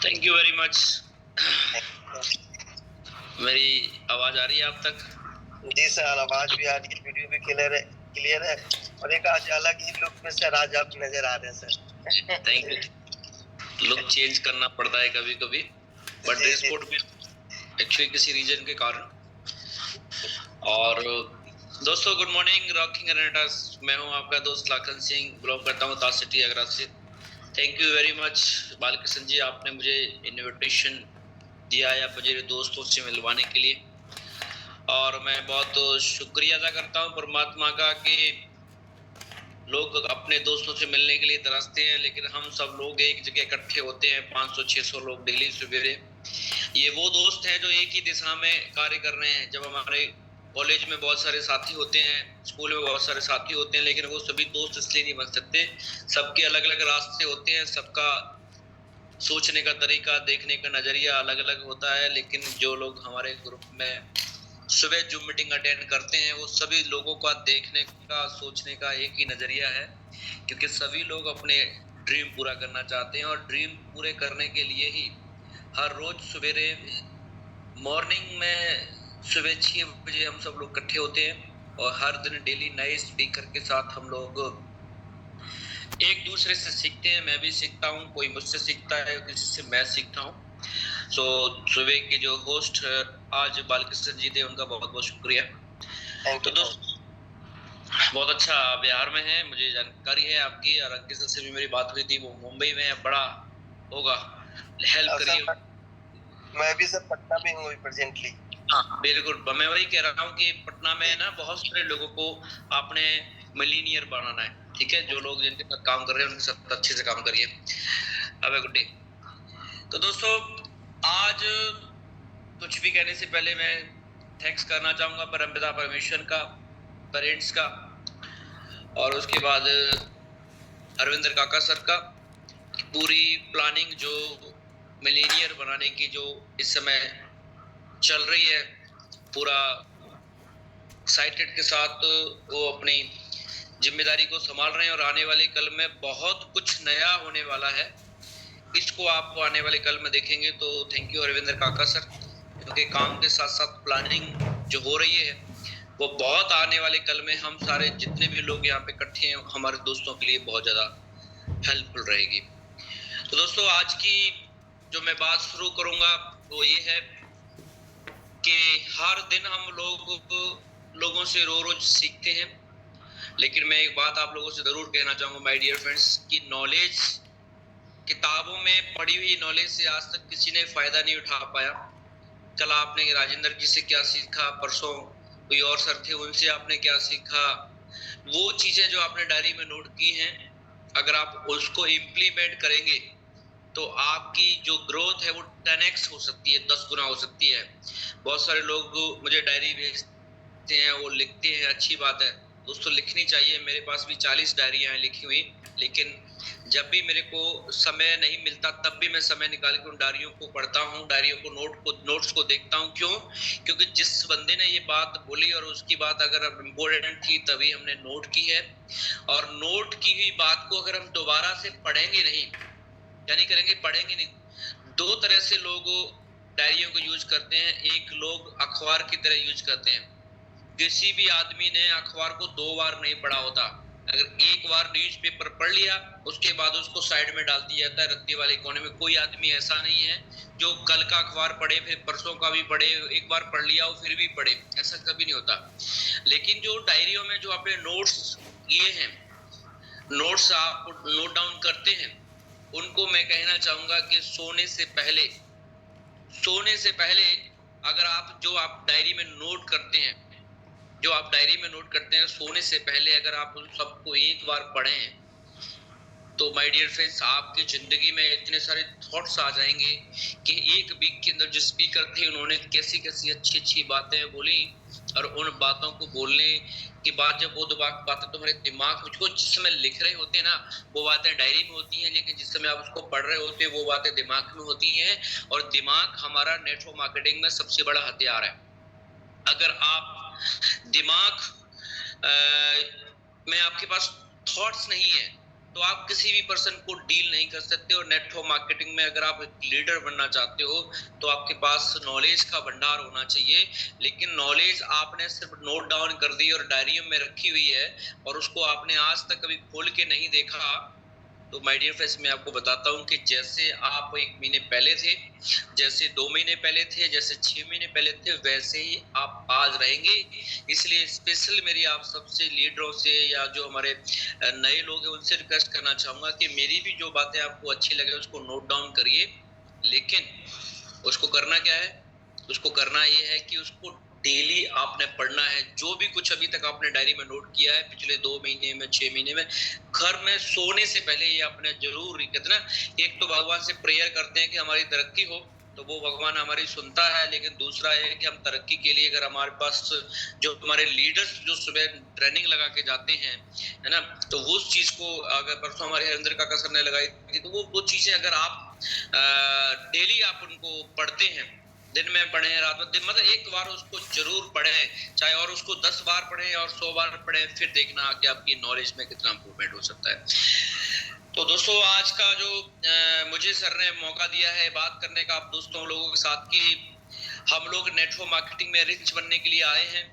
Thank you very much. मेरी आवाज आ रही है आप तक? जी सर, आवाज भी आ रही है, वीडियो भी क्लियर है और एक आज अलग ही लुक में सर आज आप नजर आ रहे हैं sir. Thank you. Look change करना पड़ता है कभी कभी, बट ड्रेस कोड में एक्चुअली किसी रीजन के कारण। और दोस्तों गुड मॉर्निंग, रॉकिंग अरेनाटास। मैं हूं आपका दोस्त लाखन सिंह, बिलोंग करता हूं ताज सिटी आगरा से। Thank you very much Balakrishna ji, आपने मुझे इनविटेशन दिया है अपने दोस्तों से मिलवाने के लिए, और मैं बहुत शुक्रिया अदा करता हूं परमात्मा का कि लोग अपने दोस्तों से मिलने के लिए तरसते हैं, लेकिन हम सब लोग एक जगह इकट्ठे होते हैं, 500-600 लोग डेली सवेरे। ये वो दोस्त हैं जो एक ही दिशा में कार्य कर रहे हैं। जब हमारे कॉलेज में बहुत सारे साथी होते हैं, स्कूल में बहुत सारे साथी होते हैं, लेकिन वो सभी दोस्त इसलिए नहीं बन सकते। सबके अलग अलग रास्ते होते हैं, सबका सोचने का तरीका, देखने का नजरिया अलग अलग होता है। लेकिन जो लोग हमारे ग्रुप में सुबह जो मीटिंग अटेंड करते हैं, वो सभी लोगों का देखने का, सोचने का एक ही नजरिया है, क्योंकि सभी लोग अपने ड्रीम पूरा करना चाहते हैं। और ड्रीम पूरे करने के लिए ही हर रोज सवेरे मॉर्निंग में सुबह 6 बजे हम सब लोग इकट्ठे होते हैं, और हर दिन डेली नए स्पीकर के साथ हम लोग एक दूसरे से सीखते हैं। मैं भी सीखता हूँ, कोई मुझसे सीखता है, किसी से मैं सीखता हूँ। सो सुबह के जो होस्ट आज बालकृष्ण जी थे, उनका बहुत बहुत शुक्रिया। तो दोस्त बहुत अच्छा बिहार में है, मुझे जानकारी है आपकी, और अंकित से भी मेरी बात हुई थी, वो मुंबई में बड़ा होगा, हेल्प करिए। मैं भी सर पटना में हूँ प्रेजेंटली। हाँ बिल्कुल, मैं वही कह रहा हूँ कि पटना में ना बहुत सारे लोगों को आपने मिलीनियर बनाना है, ठीक है? जो लोग जिनके साथ काम कर रहे हैं उनके साथ अच्छे से काम करिए। Have a good day. तो दोस्तों आज कुछ भी कहने से पहले मैं थैंक्स करना चाहूंगा परमपिता परमेश्वर का, पेरेंट्स का, और उसके बाद अरविंदर काका सर का। पूरी प्लानिंग जो मिलीनियर बनाने की जो इस समय चल रही है, पूरा एक्साइटेड के साथ वो अपनी जिम्मेदारी को संभाल रहे हैं, और आने वाले कल में बहुत कुछ नया होने वाला है। इसको आप आने वाले कल में देखेंगे। तो थैंक यू अरविंदर काका सर, क्योंकि काम के साथ साथ प्लानिंग जो हो रही है वो बहुत आने वाले कल में हम सारे जितने भी लोग यहाँ पे इकट्ठे हैं, हमारे दोस्तों के लिए बहुत ज्यादा हेल्पफुल रहेगी। तो दोस्तों आज की जो मैं बात शुरू करूंगा वो ये है कि हर दिन हम लोगों से रोज सीखते हैं, लेकिन मैं एक बात आप लोगों से जरूर कहना चाहूंगा माय डियर फ्रेंड्स, कि नॉलेज, किताबों में पढ़ी हुई नॉलेज से आज तक किसी ने फायदा नहीं उठा पाया। कल आपने राजेंद्र जी से क्या सीखा, परसों कोई और सर थे, उनसे आपने क्या सीखा, वो चीजें जो आपने डायरी में नोट की हैं, अगर आप उसको इम्प्लीमेंट करेंगे तो आपकी जो ग्रोथ है वो 10x हो सकती है, 10 गुना हो सकती है। बहुत सारे लोग मुझे डायरी भेजते हैं, वो लिखते हैं, अच्छी बात है दोस्तों, लिखनी चाहिए। मेरे पास भी 40 डायरियां हैं लिखी हुई, लेकिन जब भी मेरे को समय नहीं मिलता तब भी मैं समय निकाल के उन डायरियों को पढ़ता हूँ, डायरियों को नोट्स को देखता हूँ। क्यों? क्योंकि जिस बंदे ने ये बात बोली और उसकी बात अगर इम्पोर्टेंट थी तभी हमने नोट की है, और नोट की हुई बात को अगर हम दोबारा से पढ़ेंगे नहीं, यानी करेंगे पढ़ेंगे नहीं। दो तरह से लोग डायरियों को यूज करते हैं। एक लोग अखबार की तरह यूज करते हैं। किसी भी आदमी ने अखबार को 2 बार नहीं पढ़ा होता। अगर एक बार न्यूज़पेपर पढ़ लिया, उसके बाद उसको साइड में डाल दिया जाता है रद्दी वाले कोने में। कोई आदमी ऐसा नहीं है जो कल का अखबार पढ़े, फिर परसों का भी पढ़े, एक बार पढ़ लिया हो फिर भी पढ़े, ऐसा कभी नहीं होता। लेकिन जो डायरियों में जो आपने नोट्स किए हैं, नोट्स आप नोट डाउन करते हैं, उनको मैं कहना चाहूंगा कि सोने से पहले अगर आप डायरी में नोट करते हैं, सोने से पहले अगर आप उन सबको एक बार पढ़ें, तो माय डियर फ्रेंड्स आपकी जिंदगी में इतने सारे थॉट्स आ जाएंगे कि एक वीक के अंदर जो स्पीकर थे उन्होंने कैसी कैसी अच्छी अच्छी बातें बोली, और उन बातों को बोलने के बाद जब वो बातें तुम्हारे दिमाग में जिस समय लिख रहे होते हैं ना, वो बातें डायरी में होती हैं, लेकिन जिस समय आप उसको पढ़ रहे होते हैं वो बातें दिमाग में होती हैं। और दिमाग हमारा नेटवर्क मार्केटिंग में सबसे बड़ा हथियार है। अगर आप दिमाग में आपके पास थॉट्स नहीं है, तो आप किसी भी पर्सन को डील नहीं कर सकते। और नेटवर्क मार्केटिंग में अगर आप एक लीडर बनना चाहते हो तो आपके पास नॉलेज का भंडार होना चाहिए। लेकिन नॉलेज आपने सिर्फ नोट डाउन कर दी और डायरियों में रखी हुई है और उसको आपने आज तक कभी खोल के नहीं देखा, तो माय डियर फ्रेंड्स मैं आपको बताता हूं कि जैसे आप 1 महीने पहले थे, जैसे 2 महीने पहले थे, जैसे 6 महीने पहले थे, वैसे ही आप आज रहेंगे। इसलिए स्पेशल मेरी आप सबसे लीडरों से या जो हमारे नए लोग हैं उनसे रिक्वेस्ट करना चाहूंगा कि मेरी भी जो बातें आपको अच्छी लगे उसको नोट डाउन करिए। लेकिन उसको करना क्या है, उसको करना ये है कि उसको डेली आपने पढ़ना है। जो भी कुछ अभी तक आपने डायरी में नोट किया है पिछले 2 महीने में, 6 महीने में, घर में सोने से पहले ये आपने जरूर, कहते ना, एक तो भगवान से प्रेयर करते हैं कि हमारी तरक्की हो, तो वो भगवान हमारी सुनता है। लेकिन दूसरा है कि हम तरक्की के लिए अगर हमारे पास जो हमारे लीडर्स जो सुबह ट्रेनिंग लगा के जाते हैं, है ना, तो वो चीज को अगर परसों हमारे हरिंदर काका सर ने लगाई थी, तो वो चीजें अगर आप डेली आप उनको पढ़ते हैं, दिन में पढ़ें, रात में, दिन, मतलब एक बार उसको जरूर पढ़ें, चाहे और उसको 10 बार पढ़ें और 100 बार पढ़ें, फिर देखना कि आपकी नॉलेज में कितना इंप्रूवमेंट हो सकता है। तो दोस्तों आज का जो मुझे सर ने मौका दिया है बात करने का आप दोस्तों लोगों के साथ, कि हम लोग नेटवर्क मार्केटिंग में रिच बनने के लिए आए हैं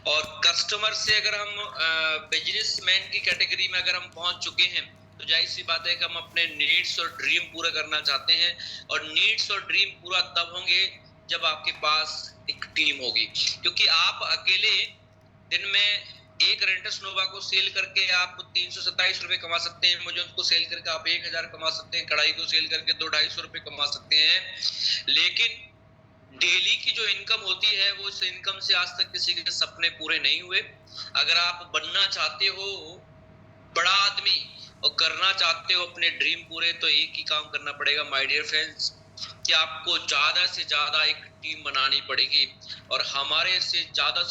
और कस्टमर से अगर हम बिजनेसमैन की कैटेगरी में अगर हम पहुंच चुके हैं, तो जाहिर सी बात है कि हम अपने नीड्स और ड्रीम पूरा करना चाहते हैं। और नीड्स और ड्रीम पूरा तब होंगे जब आपके पास एक टीम होगी, क्योंकि आप अकेले दिन में एक रेंटस नोवा को सेल करके आप 327 रुपए कमा सकते हैं, मुझे उसको सेल करके आप 1000 कमा सकते हैं, कढ़ाई को सेल करके 200-250 रुपए कमा सकते हैं। लेकिन डेली की जो इनकम होती है वो इस इनकम से आज तक किसी के सपने पूरे नहीं हुए। अगर आप बनना चाहते हो बड़ा आदमी और करना चाहते हो अपने ड्रीम पूरे, तो एक ही काम करना पड़ेगा माय डियर फ्रेंड्स, कि आपको ज्यादा से ज्यादा एक टीम बनानी पड़ेगी। और हमारे से ज्यादा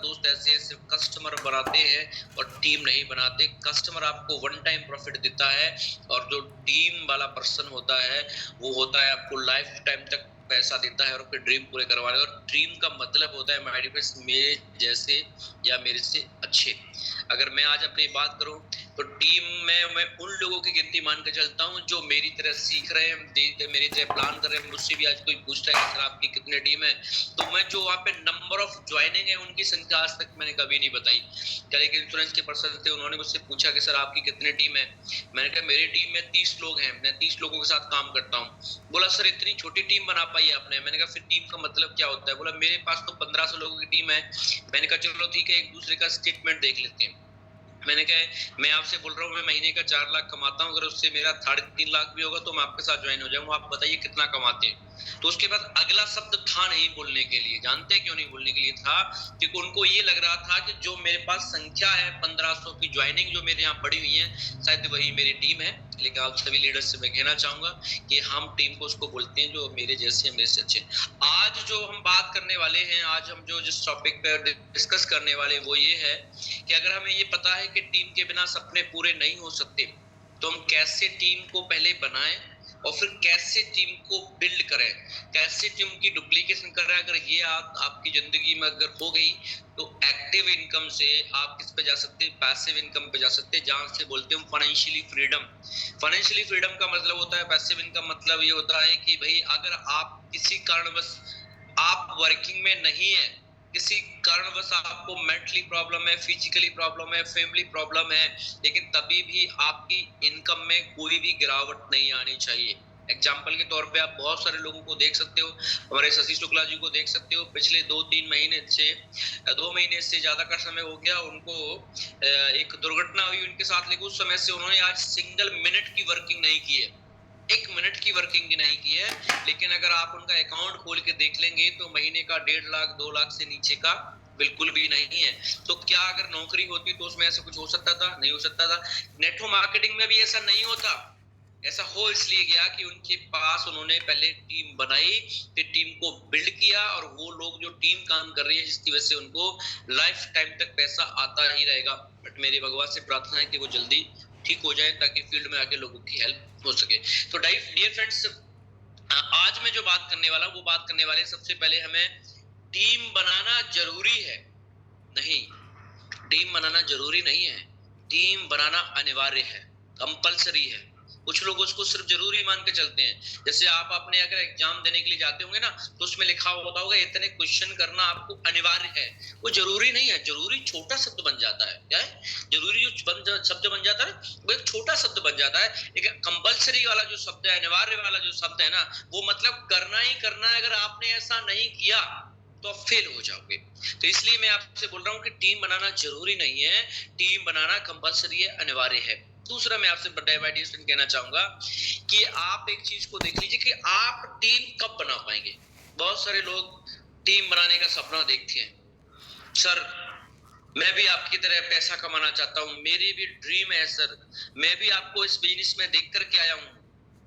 दोस्त ऐसे सिर्फ कस्टमर बनाते हैं और टीम नहीं बनाते। कस्टमर आपको वन टाइम प्रॉफिट देता है और जो टीम वाला पर्सन होता है वो होता है आपको लाइफ टाइम तक पैसा देता है और आपके ड्रीम पूरे करवाने। और ड्रीम का मतलब होता है माय डियर फ्रेंड्स मेरे जैसे या मेरे से अच्छे। अगर मैं आज अपनी बात करूं तो टीम में मैं उन लोगों की गिनती मान के चलता हूं जो मेरी तरह सीख रहे हैं, मेरी तरह प्लान कर रहे हैं। मुझसे भी आज कोई पूछता है कि सर आपकी कितने टीम है, तो मैं जो वहाँ पे नंबर ऑफ ज्वाइनिंग है उनकी संख्या आज तक मैंने कभी नहीं बताई। क्या एक इंश्योरेंस के पर्सन थे, उन्होंने मुझसे पूछा कि सर आपकी कितनी टीम है, मैंने कहा मेरी टीम में 30 लोग हैं, मैं 30 लोगों के साथ काम करता हूँ। बोला सर इतनी छोटी टीम बना पाई आपने, मैंने कहा फिर टीम का मतलब क्या होता है, बोला मेरे पास तो 1500 लोगों की टीम है। मैंने कहा चलो ठीक है एक दूसरे का स्टेटमेंट देख लेते हैं। मैंने कहा मैं आपसे बोल रहा हूँ मैं महीने का 4 लाख कमाता हूँ, अगर उससे मेरा 3.5 लाख भी होगा तो मैं आपके साथ ज्वाइन हो जाऊंगा, आप बताइए कितना कमाते हैं। तो उसके बाद अगला शब्द था नहीं बोलने के लिए, जानते हैं क्यों नहीं बोलने के लिए था, क्योंकि उनको ये लग रहा था कि जो मेरे पास संख्या है 1500 की ज्वाइनिंग जो मेरे यहाँ पड़ी हुई है शायद वही मेरी टीम है। लेकिन आप सभी लीडर्स से मैं कहना चाहूंगा कि हम टीम को उसको बोलते हैं जो मेरे जैसे मेरे से अच्छे। आज जो हम बात करने वाले हैं, आज हम जो जिस टॉपिक पर डिस्कस करने वाले वो ये है कि अगर हमें ये पता है कि टीम के बिना सपने पूरे नहीं हो सकते, तो हम कैसे टीम को पहले बनाएं और फिर कैसे टीम को बिल्ड करें, कैसे टीम की डुप्लीकेशन करें। अगर ये आपकी जिंदगी में अगर हो गई तो एक्टिव इनकम से आप किस पे जा सकते हैं, पैसिव इनकम पे जा सकते हैं, जहां से बोलते हैं फाइनेंशियली फ्रीडम। फाइनेंशियली फ्रीडम का मतलब होता है, पैसिव इनकम मतलब ये होता है कि भाई अगर आप किसी कारणवश आप वर्किंग में नहीं है, किसी कारणवश आपको मेंटली प्रॉब्लम है, फिजिकली प्रॉब्लम है, फैमिली प्रॉब्लम है, लेकिन तभी भी आपकी इनकम में कोई भी गिरावट नहीं आनी चाहिए। एग्जाम्पल के तौर पे आप बहुत सारे लोगों को देख सकते हो, हमारे शशि शुक्ला जी को देख सकते हो, पिछले 2-3 महीने से 2 महीने से ज्यादा का समय हो गया उनको एक दुर्घटना हुई उनके साथ, लेकिन उस समय से उन्होंने आज सिंगल मिनट की वर्किंग नहीं की है, 1 मिनट की वर्किंग की नहीं की है। लेकिन अगर आप उनका अकाउंट खोल के देख लेंगे तो महीने का 1.5 लाख 2 लाख से नीचे का बिल्कुल भी नहीं है। तो क्या अगर नौकरी होती तो उसमें ऐसा कुछ हो सकता था? नहीं हो सकता था। नेटवर्क मार्केटिंग में भी ऐसा नहीं होता। ऐसा हो इसलिए गया कि उनके पास उन्होंने पहले टीम बनाई, फिर टीम को बिल्ड किया, और वो लोग जो टीम काम कर रही है जिसकी वजह से उनको लाइफ टाइम तक पैसा आता ही रहेगा। बट मेरी भगवान से प्रार्थना है कि वो जल्दी ठीक हो जाए ताकि फील्ड में आके लोगों की हेल्प हो सके। तो डियर फ्रेंड्स, आज मैं जो बात करने वाला वो बात करने वाले सबसे पहले हमें टीम बनाना जरूरी है। नहीं, टीम बनाना जरूरी नहीं है, टीम बनाना अनिवार्य है। कंपलसरी है। कुछ लोग उसको सिर्फ जरूरी मान के चलते हैं। जैसे आप अपने अगर एग्जाम देने के लिए जाते होंगे ना, तो उसमें लिखा होता होगा इतने क्वेश्चन करना आपको अनिवार्य है। वो जरूरी नहीं है। जरूरी छोटा शब्द बन जाता है। क्या है जरूरी? जो शब्द बन जाता है वो एक छोटा शब्द बन जाता है। लेकिन कंपलसरी वाला जो शब्द है, अनिवार्य वाला जो शब्द है ना, वो मतलब करना ही करना है। अगर आपने ऐसा नहीं किया तो आप फेल हो जाओगे। तो इसलिए मैं आपसे बोल रहा हूँ कि टीम बनाना जरूरी नहीं है, टीम बनाना कंपलसरी है, अनिवार्य है। दूसरा मैं आपसे कहना चाहूंगा कि आप एक चीज को देख लीजिए कि आप टीम कब बना पाएंगे। बहुत सारे लोग टीम बनाने का सपना देखते हैं। सर मैं भी आपकी तरह पैसा कमाना चाहता हूँ, मेरी भी ड्रीम है सर, मैं भी आपको इस बिजनेस में देख करके आया हूँ।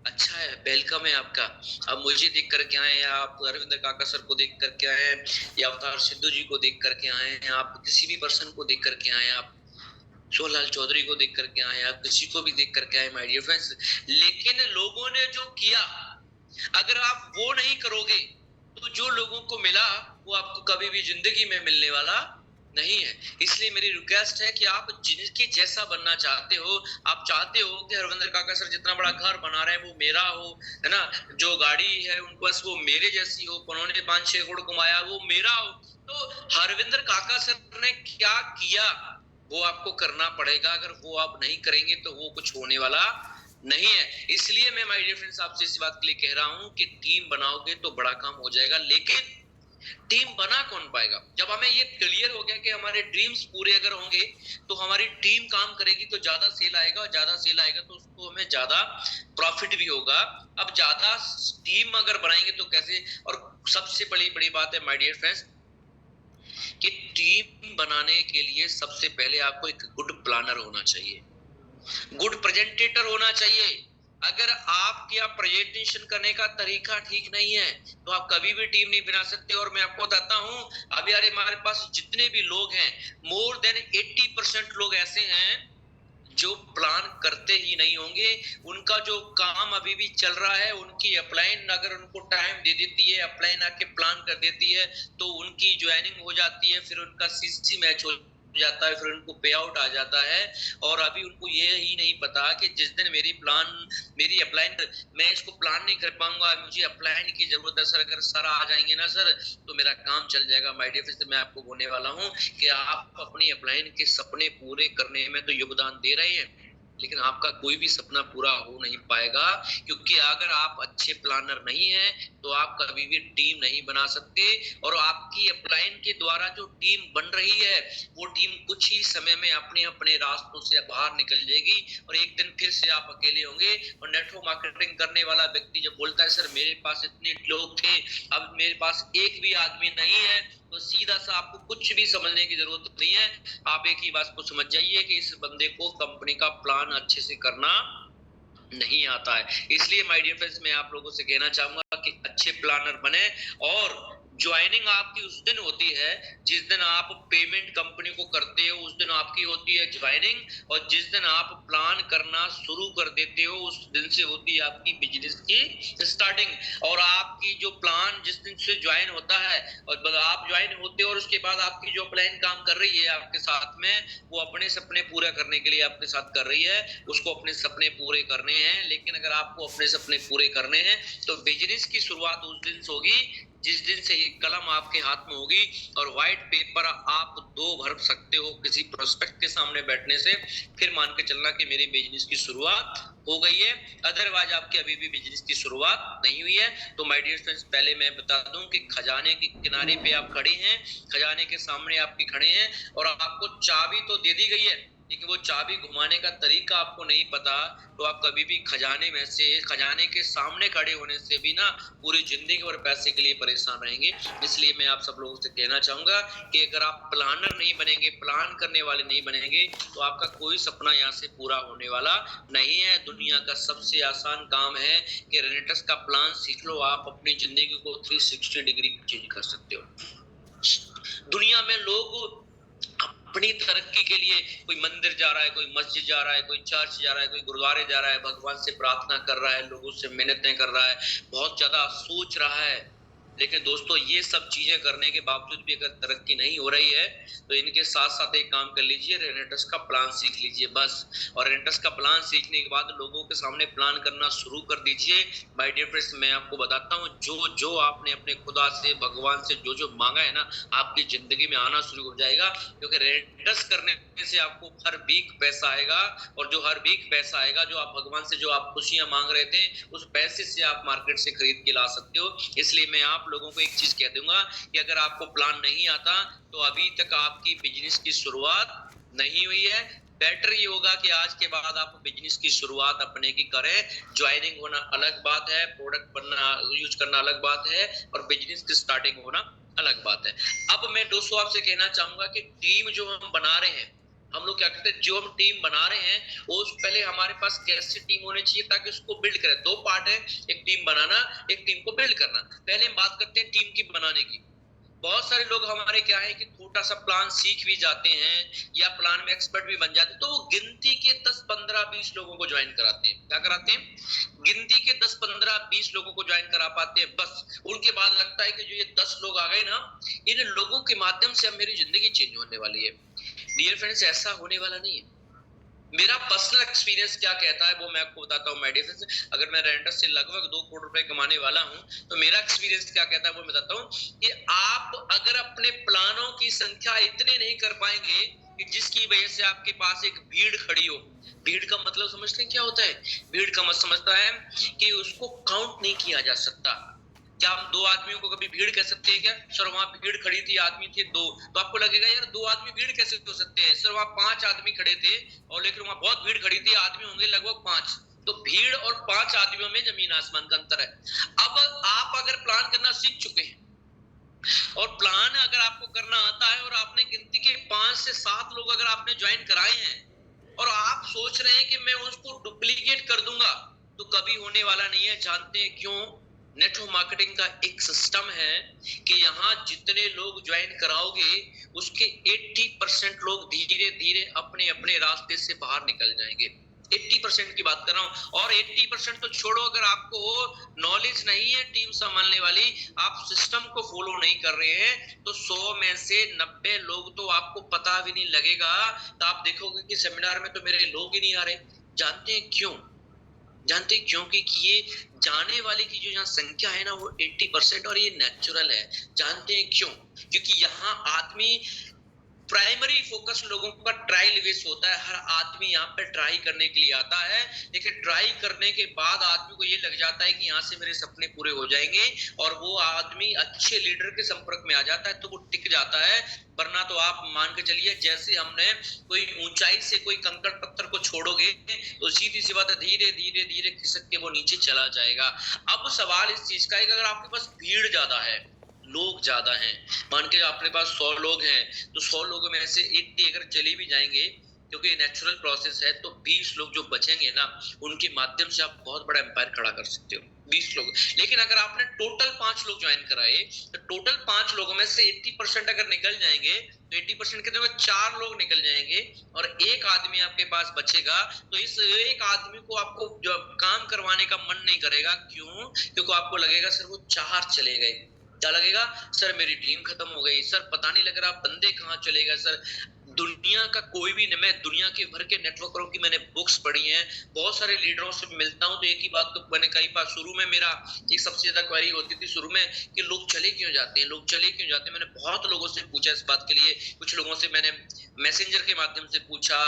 अच्छा है, वेलकम है आपका। अब मुझे देख करके आए हैं, आप अरविंद काका सर को देख करके आए हैं, या अवतार सिद्धू जी को देख करके आए हैं, आप किसी भी पर्सन को देख करके आए हैं, आप सोहनलाल चौधरी को देख करके आए, आप किसी को भी देख करके आए माय डियर फ्रेंड्स। लेकिन लोगों ने जो किया, अगर आप वो नहीं करोगे तो जो लोगों को मिला वो आपको कभी भी जिंदगी में मिलने वाला नहीं है। इसलिए मेरी रिक्वेस्ट है कि आप जिनके जैसा बनना चाहते हो, आप चाहते हो कि हरविंदर काका सर जितना बड़ा घर बना रहे हैं वो मेरा हो, है ना, जो गाड़ी है उनको बस वो मेरे जैसी हो, उन्होंने 5-6 करोड़ कमाया वो मेरा हो। तो हरविंदर काका सर ने क्या किया वो आपको करना पड़ेगा। अगर वो आप नहीं करेंगे तो वो कुछ होने वाला नहीं है। इसलिए मैं माय डियर फ्रेंड्स आपसे इस बात के लिए कह रहा हूं कि टीम बनाओगे तो बड़ा काम हो जाएगा। लेकिन टीम बना कौन पाएगा? जब हमें ये क्लियर हो गया कि हमारे ड्रीम्स पूरे अगर होंगे तो हमारी टीम काम करेगी तो ज्यादा सेल आएगा, और ज्यादा सेल आएगा तो उसको हमें ज्यादा प्रॉफिट भी होगा। अब ज्यादा टीम अगर बनाएंगे तो कैसे? और सबसे बड़ी बात है माय डियर फ्रेंड्स कि टीम बनाने के लिए सबसे पहले आपको एक गुड प्लानर होना चाहिए, गुड प्रेजेंटेटर होना चाहिए। अगर आपका प्रेजेंटेशन करने का तरीका ठीक नहीं है तो आप कभी भी टीम नहीं बना सकते। और मैं आपको बताता हूं, अभी यार हमारे पास जितने भी लोग हैं, मोर देन 80% लोग ऐसे हैं जो प्लान करते ही नहीं होंगे। उनका जो काम अभी भी चल रहा है, उनकी अपलाइन अगर उनको टाइम दे देती है, अपलाइन आके प्लान कर देती है तो उनकी ज्वाइनिंग हो जाती है, फिर उनका सीसी मैच हो जाता है, फिर उनको पे आउट आ जाता है। और अभी उनको ये ही नहीं पता कि जिस दिन मेरी अपलाइन, मैं इसको प्लान नहीं कर पाऊंगा, मुझे अपलाइन की जरूरत है सर, अगर सर आ जाएंगे ना सर तो मेरा काम चल जाएगा। माय डियर फ्रेंड्स, मैं आपको बोलने वाला हूं कि आप अपनी अपलाइन के सपने पूरे करने में तो योगदान दे रहे हैं, लेकिन आपका कोई भी सपना पूरा हो नहीं पाएगा। क्योंकि अगर आप अच्छे प्लानर नहीं हैं तो आप कभी भी टीम नहीं बना सकते। और आपकी अपलाइन के द्वारा जो टीम बन रही है वो टीम कुछ ही समय में अपने अपने रास्तों से बाहर निकल जाएगी, और एक दिन फिर से आप अकेले होंगे। और नेटवर्क मार्केटिंग करने वाला व्यक्ति जब बोलता है सर मेरे पास इतने लोग थे, अब मेरे पास एक भी आदमी नहीं है, तो सीधा सा आपको कुछ भी समझने की जरूरत नहीं है। आप एक ही बात को समझ जाइए कि इस बंदे को कंपनी का प्लान अच्छे से करना नहीं आता है। इसलिए माय डियर फ्रेंड्स, मैं आप लोगों से कहना चाहूंगा कि अच्छे प्लानर बने। और ज्वाइनिंग आपकी उस दिन होती है जिस दिन आप पेमेंट कंपनी को करते हो, उस दिन आपकी होती है ज्वाइनिंग। और जिस दिन आप प्लान करना शुरू कर देते हो उस दिन से होती है आपकी बिजनेस की स्टार्टिंग। और आपकी जो प्लान जिस दिन से ज्वाइन होता है और आप ज्वाइन होते हो और उसके बाद आपकी जो प्लान काम कर रही है आपके साथ में, वो अपने सपने पूरा करने के लिए आपके साथ कर रही है, उसको अपने सपने पूरे करने हैं। लेकिन अगर आपको अपने सपने पूरे करने हैं तो बिजनेस की शुरुआत उस दिन से होगी जिस दिन से एक कलम आपके हाथ में होगी और व्हाइट पेपर आप 2 भर सकते हो किसी प्रोस्पेक्ट के सामने बैठने से। फिर मान के चलना कि मेरी बिजनेस की शुरुआत हो गई है। अदरवाइज आपकी अभी भी बिजनेस की शुरुआत नहीं हुई है। तो माय डियर फ्रेंड्स, पहले मैं बता दूं कि खजाने के किनारे पे आप खड़े हैं, खजाने के सामने आपके खड़े हैं, और आपको चाबी तो दे दी गई है, लेकिन वो चाबी घुमाने का तरीका आपको नहीं पता, तो आप कभी भी खजाने में से, खजाने के सामने खड़े होने से भी ना पूरी जिंदगी और पैसे के लिए परेशान रहेंगे। इसलिए मैं आप सब लोगों से कहना चाहूंगा कि अगर आप प्लानर नहीं बनेंगे, प्लान करने वाले नहीं बनेंगे, तो आपका कोई सपना यहाँ से पूरा होने वाला नहीं है। दुनिया का सबसे आसान काम है कि रेनेटस का प्लान सीख लो, आप अपनी जिंदगी को 360 डिग्री चेंज कर सकते हो। दुनिया में लोग अपनी तरक्की के लिए कोई मंदिर जा रहा है, कोई मस्जिद जा रहा है, कोई चर्च जा रहा है, कोई गुरुद्वारे जा रहा है, भगवान से प्रार्थना कर रहा है, लोगों से मिन्नतें कर रहा है, बहुत ज्यादा सोच रहा है, लेकिन दोस्तों ये सब चीजें करने के बावजूद भी अगर तरक्की नहीं हो रही है तो इनके साथ साथ एक काम कर लीजिए, रेनेटस का प्लान सीख लीजिए बस। और रेनेटस का प्लान सीखने के बाद लोगों के सामने प्लान करना शुरू कर दीजिए। माय डियर फ्रेंड्स, मैं आपको बताता हूँ, जो जो आपने अपने खुदा से, भगवान से जो जो मांगा है ना, आपकी जिंदगी में आना शुरू हो जाएगा। क्योंकि रेनेटस करने से आपको हर वीक पैसा आएगा, और जो हर वीक पैसा आएगा, जो आप भगवान से जो आप खुशियां मांग रहे थे, उस पैसे से आप मार्केट से खरीद के ला सकते हो। इसलिए मैं आप लोगों को एक चीज कह दूंगा कि अगर आपको प्लान नहीं आता तो अभी तक आपकी बिजनेस की शुरुआत नहीं हुई है। बेटर ये होगा कि आज के बाद आप बिजनेस की शुरुआत अपने की करें। ज्वाइनिंग होना अलग बात है, प्रोडक्ट बनना यूज करना अलग बात है, और बिजनेस की स्टार्टिंग होना अलग बात है। अब मैं दोस्तों आपसे कहना चाहूंगा कि टीम जो हम बना रहे हैं, हम लोग क्या कहते हैं, जो हम टीम बना रहे हैं वो पहले हमारे पास कैसी टीम होनी चाहिए ताकि उसको बिल्ड करें। दो पार्ट है, एक टीम बनाना, एक टीम को बिल्ड करना। पहले हम बात करते हैं टीम की बनाने की। बहुत सारे लोग हमारे क्या है कि छोटा सा प्लान सीख भी जाते हैं या प्लान में एक्सपर्ट भी बन जाते हैं, तो वो गिनती के 10 15 20 लोगों को ज्वाइन कराते हैं। क्या कराते हैं? गिनती के 10 15 20 लोगों को ज्वाइन करा पाते हैं बस। उनके बाद लगता है कि जो ये 10 लोग आ गए ना, इन लोगों के माध्यम से अब मेरी जिंदगी चेंज होने वाली है। डियर फ्रेंड्स, ऐसा होने वाला नहीं है। मेरा पर्सनल एक्सपीरियंस क्या कहता है वो मैं आपको बताता हूँ। मेडिसिन अगर मैं रेंटस से लगभग 2 करोड़ रुपए कमाने वाला हूँ, तो मेरा एक्सपीरियंस क्या कहता है वो मैं बताता हूँ कि आप अगर अपने प्लानों की संख्या इतने नहीं कर पाएंगे कि जिसकी वजह से आपके पास एक भीड़ खड़ी हो। भीड़ का मतलब समझते हैं क्या होता है? भीड़ का मतलब समझता है कि उसको काउंट नहीं किया जा सकता। क्या हम 2 आदमियों को कभी भीड़ कह सकते हैं क्या? सर वहां भीड़ खड़ी थी, आदमी थे 2, तो आपको लगेगा यार 2 आदमी भीड़ कैसे हो सकते हैं? सर वहां 5 आदमी खड़े थे, और लेकिन वहां बहुत भीड़ खड़ी थी, आदमी होंगे लगभग 5। तो भीड़ और 5 आदमियों में जमीन आसमान का अंतर है। अब आप अगर प्लान करना सीख चुके हैं और प्लान अगर आपको करना आता है, और आपने गिनती के 5 से 7 लोग अगर आपने ज्वाइन कराए हैं, और आप सोच रहे हैं कि मैं उसको डुप्लीकेट कर दूंगा, तो कभी होने वाला नहीं है। जानते हैं क्यों? नेटवर्क मार्केटिंग का एक सिस्टम है कि यहाँ जितने लोग ज्वाइन कराओगे उसके 80% लोग धीरे धीरे अपने अपने रास्ते से बाहर निकल जाएंगे। 80% की बात कर रहा हूं। और 80% तो छोड़ो, अगर आपको नॉलेज नहीं है टीम संभालने वाली, आप सिस्टम को फॉलो नहीं कर रहे हैं, तो 100 में से 90 लोग तो आपको पता भी नहीं लगेगा। तो आप देखोगे कि सेमिनार में तो मेरे लोग ही नहीं आ रहे। जानते हैं क्यों? जानते हैं क्योंकि ये जाने वाले की जो यहाँ संख्या है ना वो 80%, और ये नेचुरल है। जानते हैं क्यों? क्योंकि यहाँ आदमी प्राइमरी फोकस लोगों का ट्रायल बेस होता है। हर आदमी यहाँ पे ट्राई करने के लिए आता है, लेकिन ट्राई करने के बाद आदमी को ये लग जाता है कि यहाँ से मेरे सपने पूरे हो जाएंगे, और वो आदमी अच्छे लीडर के संपर्क में आ जाता है तो वो टिक जाता है। वरना तो आप मान के चलिए, जैसे हमने कोई ऊंचाई से कोई कंकड़ पत्थर को छोड़ोगे तो सीधी सी बात है, धीरे धीरे धीरे खिसक के वो नीचे चला जाएगा। अब सवाल इस चीज का है कि अगर आपके पास भीड़ ज्यादा है, लोग ज्यादा हैं, मान के अपने पास 100 लोग हैं, तो 100 लोगों में से 80 अगर चले भी जाएंगे, क्योंकि नेचुरल प्रोसेस है, तो 20 लोग जो बचेंगे ना, उनके माध्यम से आप बहुत बड़ा एम्पायर खड़ा कर सकते हो। 20 लोग। लेकिन अगर आपने टोटल 5 लोग ज्वाइन कराए, तो टोटल 5 लोगों में से 80% अगर निकल जाएंगे, तो 80% कितने होंगे? 4 लोग निकल जाएंगे, और एक आदमी आपके पास बचेगा। तो इस एक आदमी को आपको जो काम करवाने का मन नहीं करेगा। क्यों? क्योंकि आपको लगेगा सर वो 4 चले गए। क्या लगेगा? सर मेरी टीम खत्म हो गई, सर पता नहीं लग रहा बंदे कहाँ चले गए। सर दुनिया का कोई भी, मैं दुनिया के भर के नेटवर्करों की मैंने बुक्स पढ़ी हैं, बहुत सारे लीडरों से मिलता हूं, तो एक ही बात तो मैंने कई बार, शुरू में मेरा एक सबसे ज्यादा क्वेरी होती थी शुरू में कि लोग चले क्यों जाते हैं, लोग चले क्यों जाते हैं। मैंने बहुत लोगों से पूछा इस बात के लिए। कुछ लोगों से मैंने मैसेंजर के माध्यम से पूछा,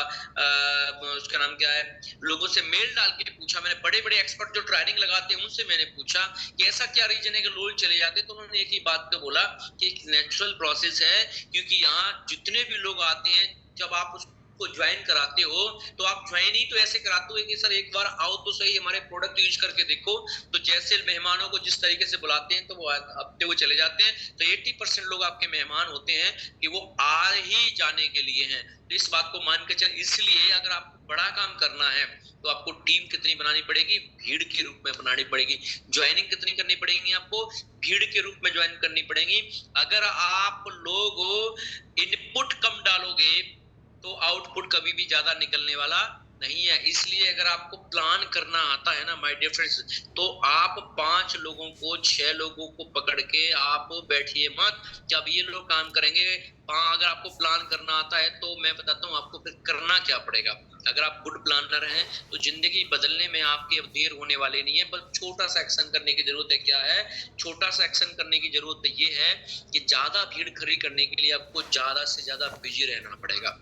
उसका नाम क्या है, लोगों से मेल डाल के पूछा, मैंने बड़े बड़े एक्सपर्ट जो ट्रेनिंग लगाते हैं उनसे मैंने पूछा कि ऐसा क्या रीजन है कि लोग चले जाते हैं। तो उन्होंने एक ही बात को बोला कि एक नेचुरल प्रोसेस है, क्योंकि यहाँ जितने भी लोग आते हैं, जब आप उसको ज्वाइन कराते हो तो आप ज्वाइन ही तो ऐसे कराते हो कि सर एक बार आओ तो सही, हमारे प्रोडक्ट यूज करके देखो। तो जैसे मेहमानों को जिस तरीके से बुलाते हैं तो वो हफ्ते वो चले जाते हैं, तो 80% लोग आपके मेहमान होते हैं कि वो आ ही जाने के लिए हैं। तो इस बात को मान के चल, इसलिए अगर आपको बड़ा काम करना है तो आपको टीम कितनी बनानी पड़ेगी? भीड़ के रूप में बनानी पड़ेगी। ज्वाइनिंग कितनी करनी पड़ेगी? आपको भीड़ के रूप में ज्वाइन करनी पड़ेगी। अगर आप लोग इनपुट कम डालोगे तो आउटपुट कभी भी ज्यादा निकलने वाला नहीं है। इसलिए अगर आपको प्लान करना आता है ना माय डियर फ्रेंड्स, तो आप 5 लोगों को 6 लोगों को पकड़ के आप बैठिए मत कि अब ये लोग काम करेंगे। अगर आपको प्लान करना आता है तो मैं बताता हूँ आपको फिर करना क्या पड़ेगा। अगर आप गुड प्लानर हैं तो जिंदगी बदलने में आपके अब देर होने वाली नहीं है, बस छोटा सा एक्शन करने की जरूरत है। क्या है छोटा सा एक्शन करने की जरूरत? ये है कि ज्यादा भीड़ खड़ी करने के लिए आपको ज्यादा से ज्यादा बिजी रहना पड़ेगा।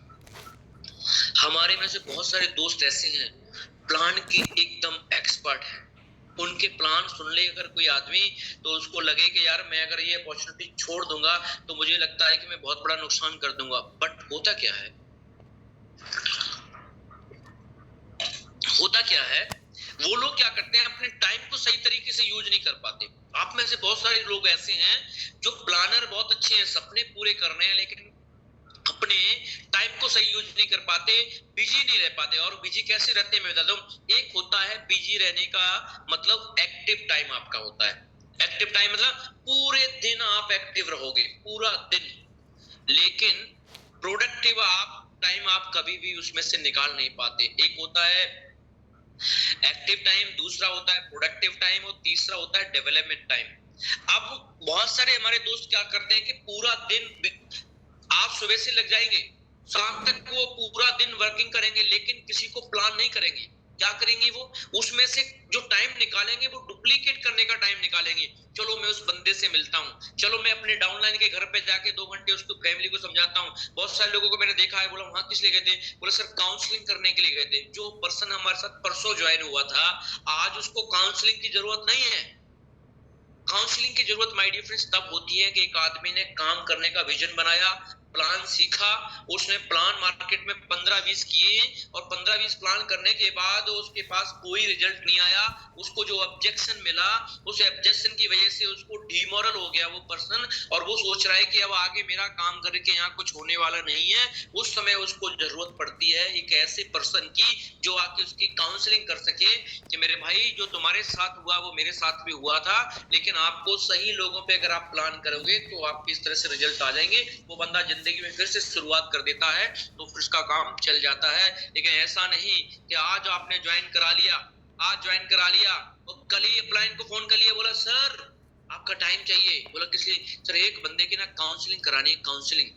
हमारे में से बहुत सारे दोस्त ऐसे हैं प्लान के एकदम एक्सपर्ट हैं, उनके प्लान सुन ले अगर कोई आदमी तो उसको लगे कि यार मैं अगर ये अपॉर्चुनिटी छोड़ दूंगा तो मुझे लगता है कि मैं बहुत बड़ा नुकसान कर दूंगा। बट होता क्या है, वो लोग क्या करते हैं, अपने टाइम को सही तरीके से यूज नहीं कर पाते। आप में से बहुत सारे लोग ऐसे हैं जो प्लानर बहुत अच्छे हैं, सपने पूरे कर रहे हैं, लेकिन अपने टाइम को सही यूज नहीं कर पाते, बिजी नहीं रह पाते। और बिजी कैसे रहते हैं मैं बताता हूँ। एक होता है बिजी रहने का मतलब एक्टिव टाइम आपका होता है। एक्टिव टाइम मतलब पूरे दिन आप एक्टिव रहोगे, पूरा दिन। लेकिन प्रोडक्टिव आप टाइम आप कभी भी उसमें से निकाल नहीं पाते। एक होता है एक्टिव टाइम, दूसरा होता है प्रोडक्टिव टाइम और तीसरा होता है डेवलपमेंट टाइम। अब बहुत सारे हमारे दोस्त क्या करते हैं कि पूरा दिन आप सुबह से लग जाएंगे, शाम तक वो पूरा दिन वर्किंग करेंगे, लेकिन किसी को प्लान नहीं करेंगे। क्या करेंगे वो, उसमें से जो टाइम निकालेंगे वो डुप्लीकेट करने का टाइम निकालेंगे। चलो मैं उस बंदे से मिलता हूँ, चलो मैं अपने डाउनलाइन के घर पे जाके 2 घंटे उसको फैमिली को समझाता हूँ। बहुत सारे लोगों को मैंने देखा है, बोला वहां किस लिए गए थे, बोला सर काउंसलिंग करने के लिए गए थे। जो पर्सन हमारे साथ परसों ज्वाइन हुआ था, आज उसको काउंसलिंग की जरूरत नहीं है। काउंसलिंग की जरूरत माय डियर फ्रेंड्स तब होती है कि एक आदमी ने काम करने का विजन बनाया, प्लान सीखा, उसने प्लान मार्केट में 15-20 किए और 15-20 प्लान करने के बाद उसके पास कोई रिजल्ट नहीं आया। उसको जो ऑब्जेक्शन मिला, उस ऑब्जेक्शन की वजह से उसको डिमोरल हो गया वो पर्सन, और वो सोच रहा है कि अब आगे मेरा काम करके यहाँ कुछ होने वाला नहीं है। उस समय उसको जरूरत पड़ती है एक ऐसे पर्सन की जो आके उसकी काउंसलिंग कर सके कि मेरे भाई जो तुम्हारे साथ हुआ वो मेरे साथ भी हुआ था, लेकिन आपको सही लोगों पे अगर आप प्लान करोगे तो आपके इस तरह से रिजल्ट आ जाएंगे। वो बंदा जिंदगी में फिर से शुरुआत कर देता है तो फिर उसका काम चल जाता है। लेकिन ऐसा नहीं कि आज आपने ज्वाइन करा लिया, आज ज्वाइन करा लिया और कल ही अपलाइन को फोन कर लिया, बोला सर आपका टाइम चाहिए। बोला किस लिए? सर एक बंदे की ना काउंसलिंग करानी है, काउंसलिंग।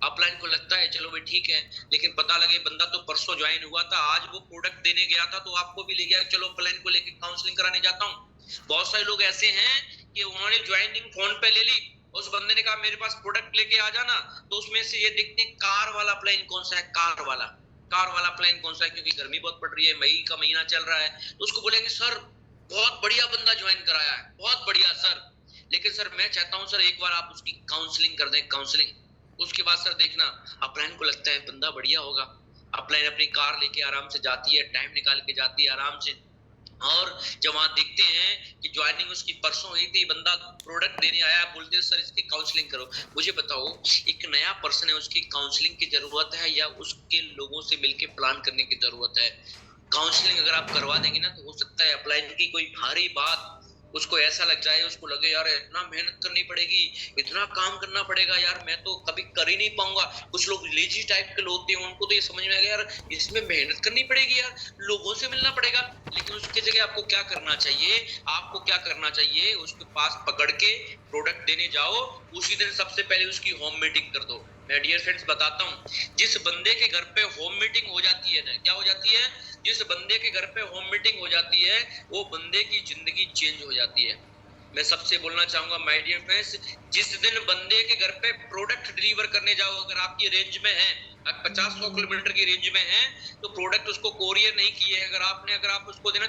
अपलाइन को लगता है चलो भाई ठीक है, लेकिन पता लगे बंदा तो परसों ज्वाइन हुआ था, आज वो प्रोडक्ट देने गया था तो आपको भी ले गया, चलो अपलाइन को लेके काउंसलिंग कराने जाता हूँ। बहुत सारे लोग ऐसे हैं कि उन्होंने ज्वाइनिंग फोन पे ले ली, उस बंदे ने कहा मेरे पास प्रोडक्ट लेके आ जाना, तो उसमें से ये देखते हैं कार वाला प्लान कौन सा है, कार वाला प्लान कौन सा है, क्योंकि गर्मी बहुत पड़ रही है, मई का महीना चल रहा है, तो उसको बोलेंगे सर बहुत बढ़िया बंदा ज्वाइन कराया है, बहुत बढ़िया सर, लेकिन सर मैं चाहता हूं सर एक बार आप उसकी काउंसलिंग कर दें, काउंसलिंग। उसके बाद सर देखना अपलाइन को लगता है बंदा बढ़िया होगा, अपलाइन अपनी कार लेके आराम से जाती है, टाइम निकाल के जाती है आराम से, और जब वहां देखते हैं कि ज्वाइनिंग उसकी परसों हुई थी, बंदा प्रोडक्ट देने आया, बोलते हैं सर इसकी काउंसलिंग करो। मुझे बताओ एक नया पर्सन है, उसकी काउंसलिंग की जरूरत है या उसके लोगों से मिलके प्लान करने की जरूरत है? काउंसलिंग अगर आप करवा देंगे ना तो हो सकता है अपलाइन की कोई भारी बात उसको ऐसा लग जाए, उसको लगे यार इतना मेहनत करनी पड़ेगी, इतना काम करना पड़ेगा, यार मैं तो कभी कर ही नहीं पाऊंगा। कुछ लोग लेजी टाइप के होते हैं, उनको तो ये समझ में आ गया यार इसमें मेहनत करनी पड़ेगी, यार लोगों से मिलना पड़ेगा। लेकिन उसकी जगह आपको क्या करना चाहिए, आपको क्या करना चाहिए, उसके पास पकड़ के प्रोडक्ट देने जाओ, उसी दिन सबसे पहले उसकी होम मीटिंग कर दो। मैं डियर फ्रेंड्स बताता हूँ, जिस बंदे के घर पे होम मीटिंग हो जाती है ना, क्या हो जाती है, जिस बंदे के घर पे होम मीटिंग हो जाती है वो बंदे की जिंदगी चेंज हो जाती है। मैं सबसे बोलना चाहूंगा माय डियर फ्रेंड्स, जिस दिन बंदे के घर पे प्रोडक्ट डिलीवर करने जाओ, अगर आपकी रेंज में है 50-100 किलोमीटर की रेंज में है तो प्रोडक्ट उसको कोरियर नहीं किए, अगर आप उसको देना,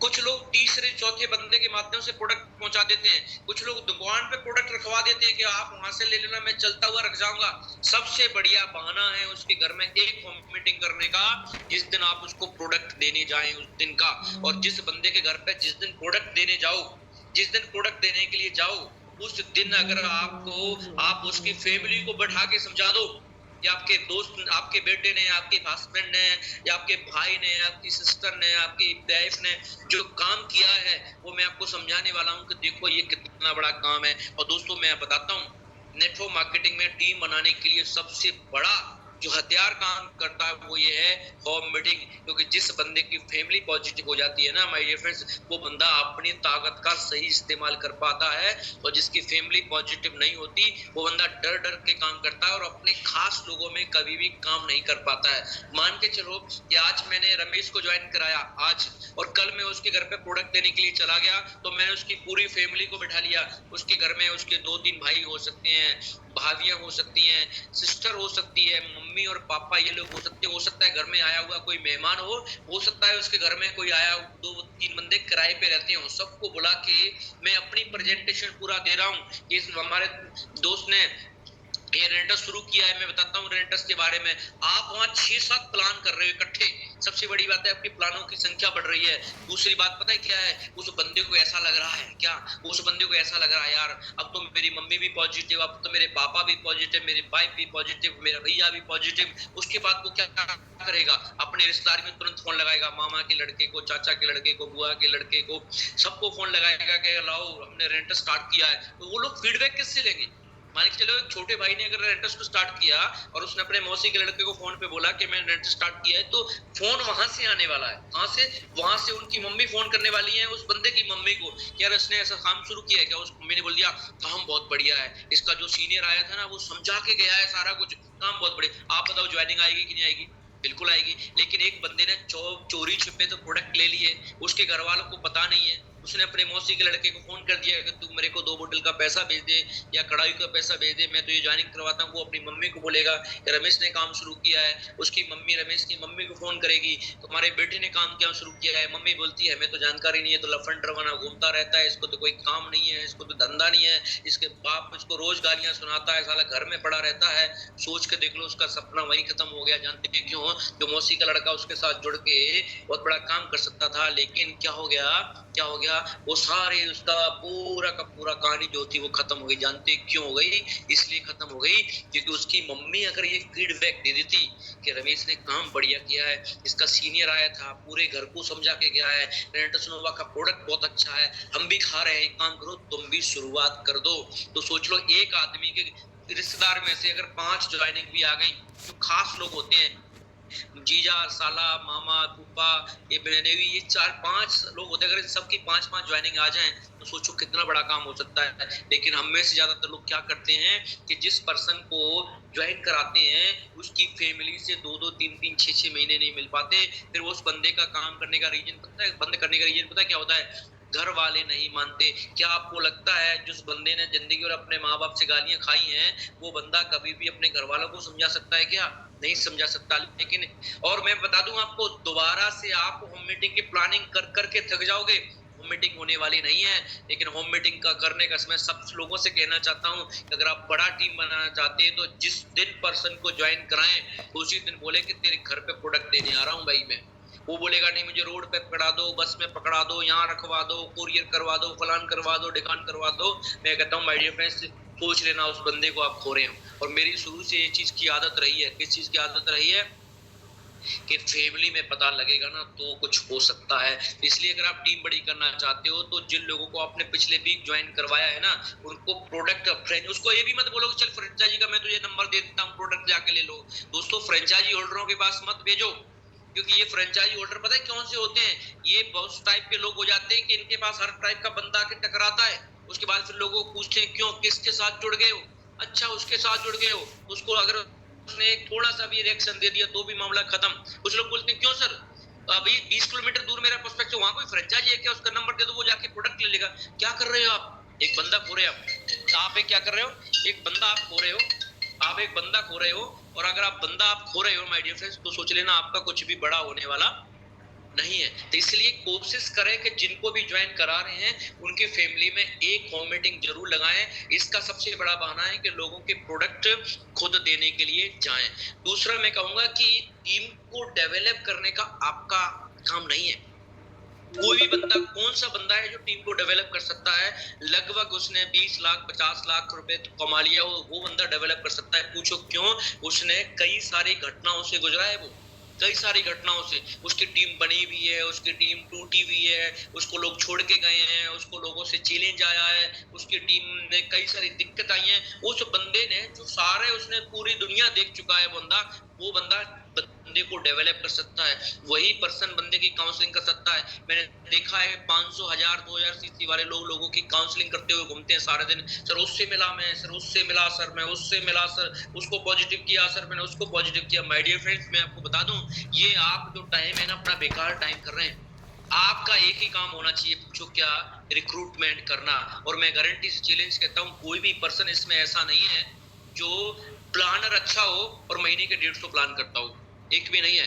कुछ लोग तीसरे चौथे बंदे के माध्यम से प्रोडक्ट पहुंचा देते हैं, कुछ लोग दुकान पे प्रोडक्ट रखवा देते हैं कि आप वहां से ले लेना, मैं चलता हुआ रख जाऊंगा। सबसे बढ़िया बहाना है उसके घर में एक होम मीटिंग करने का, जिस दिन आप उसको प्रोडक्ट देने जाएं उस दिन का। और जिस बंदे के घर पे जिस दिन प्रोडक्ट देने जाओ, जिस दिन प्रोडक्ट देने के लिए जाओ, उस दिन अगर आप उसकी फैमिली को बैठा के समझा दो या आपके दोस्त, आपके बेटे ने, आपके हस्बैंड ने, या आपके भाई ने, आपकी सिस्टर ने, आपकी वाइफ ने जो काम किया है वो मैं आपको समझाने वाला हूँ कि देखो ये कितना बड़ा काम है। और दोस्तों मैं बताता हूँ, नेटवर्क मार्केटिंग में टीम बनाने के लिए सबसे बड़ा जो हथियार काम करता है वो ये है होम मीटिंग, क्योंकि जिस बंदे की फैमिली पॉजिटिव हो जाती है ना माय डियर फ्रेंड्स, वो बंदा अपनी ताकत का सही इस्तेमाल कर पाता है, और जिसकी फैमिली पॉजिटिव नहीं होती वो बंदा डर डर के काम करता है और अपने खास लोगों में कभी भी काम नहीं कर पाता है। मान के चलो कि आज मैंने रमेश को ज्वाइन कराया आज, और कल मैं उसके घर पे प्रोडक्ट देने के लिए चला गया, तो मैंने उसकी पूरी फैमिली को बैठा लिया। उसके घर में उसके 2-3 भाई हो सकते हैं, भाभियां हो सकती हैं, सिस्टर हो सकती है, मम्मी और पापा ये लोग हो सकते हैं, हो सकता है घर में आया हुआ कोई मेहमान हो सकता है उसके घर में कोई आया, 2-3 बंदे किराए पे रहते हो, सबको बुला के मैं अपनी प्रेजेंटेशन पूरा दे रहा हूँ कि हमारे दोस्त ने ये रेंटस शुरू किया है, मैं बताता हूँ रेंटस के बारे में। आप वहाँ 6-7 प्लान कर रहे हो इकट्ठे, सबसे बड़ी बात है आपकी प्लानों की संख्या बढ़ रही है। दूसरी बात पता है क्या है, उस बंदे को ऐसा लग रहा है क्या, उस बंदे को ऐसा लग रहा है यार अब तो मेरी मम्मी भी पॉजिटिव, अब तो मेरे पापा भी पॉजिटिव, मेरी वाइफ भी पॉजिटिव, मेरा भैया भी पॉजिटिव। उसके बाद वो क्या करेगा, अपने रिश्तेदार में तुरंत फोन लगाएगा, मामा के लड़के को, चाचा के लड़के को, बुआ के लड़के को, सबको फोन लगाएगा कि लाओ हमने रेंटस स्टार्ट किया है। तो वो लोग फीडबैक किससे लेंगे? मान के चलो एक छोटे भाई ने अगर रेंटस को स्टार्ट किया और उसने अपने मौसी के लड़के को फोन पे बोला कि मैंने रेंटस स्टार्ट किया है, तो फोन वहां से आने वाला है, कहां से, वहां से उनकी मम्मी फोन करने वाली है उस बंदे की मम्मी को, यार इसने ऐसा काम शुरू किया है क्या। उस मम्मी ने बोल दिया काम बहुत बढ़िया है, इसका जो सीनियर आया था ना वो समझा के गया है सारा कुछ, काम बहुत बढ़िया। आप बताओ ज्वाइनिंग आएगी कि नहीं आएगी? बिल्कुल आएगी। लेकिन एक बंदे ने चोरी छिपे तो प्रोडक्ट ले लिए, उसके घर वालों को पता नहीं है, उसने अपने मौसी के लड़के को फोन कर दिया कि तू मेरे को 2 बोतल का पैसा भेज दे या कढ़ाई का पैसा भेज दे, मैं तो ये ज्वाइनिंग करवाता हूँ। वो अपनी मम्मी को बोलेगा कि रमेश ने काम शुरू किया है, उसकी मम्मी रमेश की मम्मी को फोन करेगी तुम्हारे बेटे ने काम क्या शुरू किया है, मम्मी बोलती है हमें तो जानकारी नहीं है, तो लफंडर बना घूमता रहता है, इसको तो कोई काम नहीं है, इसको तो धंधा नहीं है, इसके बाप इसको रोज गालियां सुनाता है, साला घर में पड़ा रहता है। सोच के देख लो उसका सपना वही खत्म हो गया। जानते हैं क्यों? जो मौसी का लड़का उसके साथ जुड़ के बहुत बड़ा काम कर सकता था, लेकिन क्या हो गया, वो सारे उसका पूरा का पूरा कहानी जो थी वो खत्म हो गई। जानते क्यों हो गई? इसलिए खत्म हो गई क्योंकि उसकी मम्मी अगर ये फीडबैक दे देती कि रमेश ने काम बढ़िया किया है, इसका सीनियर आया था, पूरे घर को समझा के गया है, रेंटस नोवा का प्रोडक्ट बहुत अच्छा है, हम भी खा रहे हैं, एक काम करो तुम भी शुरुआत कर दो। तो सोच लो एक आदमी के रिश्तेदार में से अगर 5 ज्वाइनिंग भी आ गई, जो खास लोग होते हैं, जीजा, साला, मामा, फूफा, ये बहनेवी, ये 4-5 लोग होते हैं, अगर सबकी 5-5 ज्वाइनिंग आ जाएं तो सोचो कितना बड़ा काम हो सकता है। लेकिन हम में से ज्यादातर लोग क्या करते हैं कि जिस पर्सन को ज्वाइन कराते हैं उसकी फैमिली से 2-2, 3-3, 6-6 महीने नहीं मिल पाते, फिर उस बंदे का काम करने का रीजन पता है, बंद करने का रीजन पता है क्या होता है? घर वाले नहीं मानते। क्या आपको लगता है जिस बंदे ने जिंदगी और अपने माँ बाप से गालियां खाई हैं वो बंदा कभी भी अपने घर वालों को समझा सकता है क्या? नहीं समझा सकता। लेकिन और मैं बता दूं आपको, दोबारा से आप होम मीटिंग की प्लानिंग कर करके थक जाओगे, होम मीटिंग होने वाली नहीं है। लेकिन होम मीटिंग का करने का मैं सब लोगों से कहना चाहता हूं कि अगर आप बड़ा टीम बनाना चाहते हैं तो जिस दिन पर्सन को ज्वाइन कराएं उसी दिन बोले कि तेरे घर पे प्रोडक्ट देने आ रहा हूं भाई मैं। वो बोलेगा नहीं मुझे रोड पे पकड़ा दो, बस में पकड़ा दो, यहाँ रखवा दो, कुरियर करवा दो, फलान करवा दो, ढिकान करवा दो। मैं कहता हूँ माय डियर फ्रेंड्स, सोच लेना उस बंदे को आप खो रहे हो। और मेरी शुरू से ये चीज की आदत रही है। किस चीज की आदत रही है? कि फैमिली में पता लगेगा ना तो कुछ हो सकता है। इसलिए अगर आप टीम बड़ी करना चाहते हो तो जिन लोगों को आपने पिछले वीक ज्वाइन करवाया है ना उनको प्रोडक्ट फ्रेंच, उसको ये भी मत बोलो कि चल फ्रेंचाइजी का मैं तुझे नंबर दे देता हूँ, प्रोडक्ट जाके ले लो। दोस्तों फ्रेंचाइजी होल्डरों के पास मत भेजो, क्योंकि ये फ्रेंचाइजी होल्डर पता है कौन से होते हैं? ये बहुत टाइप के लोग हो जाते हैं कि इनके पास हर टाइप का बंदा आके टकराता है। उसके बाद फिर लोगों को पूछते हैं क्यों, किसके साथ जुड़ गए हो? अच्छा उसके साथ जुड़ गए हो, उसको अगर उसने एक थोड़ा सा भी रिएक्शन दे दिया तो भी मामला खत्म। कुछ लोग बोलते हैं क्यों सर, अभी 20 किलोमीटर दूर मेरा प्रोस्पेक्ट है, वहां कोई फ्रेंचाइजी है क्या? उसका नंबर दे दो, वो जाके प्रोडक्ट ले लेगा। क्या कर रहे हो आप? एक बंदा खो रहे हो आप एक क्या कर रहे हो? एक बंदा आप खो रहे हो, आप एक बंदा खो रहे हो। और अगर आप बंदा आप खो रहे हो माय डियर फ्रेंड्स तो सोच लेना आपका कुछ भी बड़ा होने वाला नहीं है। तो इसलिए कोशिश करें कि जिनको भी ज्वाइन करा रहे हैं उनकी फैमिली में एक होम मीटिंग जरूर लगाएं। इसका सबसे बड़ा बहाना है कि लोगों के प्रोडक्ट खुद देने के लिए जाएं। दूसरा मैं कहूंगा कि टीम को डेवलप करने का आपका काम नहीं है। कोई भी बंदा, कौन सा बंदा है जो टीम को डेवलप कर सकता है? लगभग उसने 20 लाख 50 लाख रुपए कमा लिया वो बंदा डेवलप कर सकता है। पूछो क्यों? उसने कई सारी घटनाओं से गुजरा है वो। कई सारी घटनाओं से। उसकी टीम बनी भी है, उसकी टीम टूटी भी है, उसको लोग छोड़ के गए हैं, उसको लोगों से चैलेंज आया है, उसकी टीम में कई सारी दिक्कत आई हैं। उस बंदे ने जो सारे उसने पूरी दुनिया देख चुका है बंदा, वो बंदा बंदे को डेवलप कर सकता है, वही पर्सन बंदे की काउंसलिंग कर सकता है। मैंने देखा है 500 1000 2000 सीसी वाले लोगों की काउंसलिंग करते हुए घूमते हैं सारे दिन। सर उससे मिला मैं, सर उससे मिला, सर मैं उससे मिला, सर उसको पॉजिटिव किया, सर मैंने उसको पॉजिटिव किया। माय डियर फ्रेंड्स, मैं आपको बता दूं, ये आप जो टाइम है ना अपना बेकार टाइम कर रहे हैं। आपका एक ही काम होना चाहिए, पूछो क्या? रिक्रूटमेंट करना। और मैं गारंटी से चैलेंज कहता हूं, कोई भी पर्सन इसमें ऐसा नहीं है जो प्लानर अच्छा हो और महीने के 150 प्लान करता हो, एक भी नहीं है।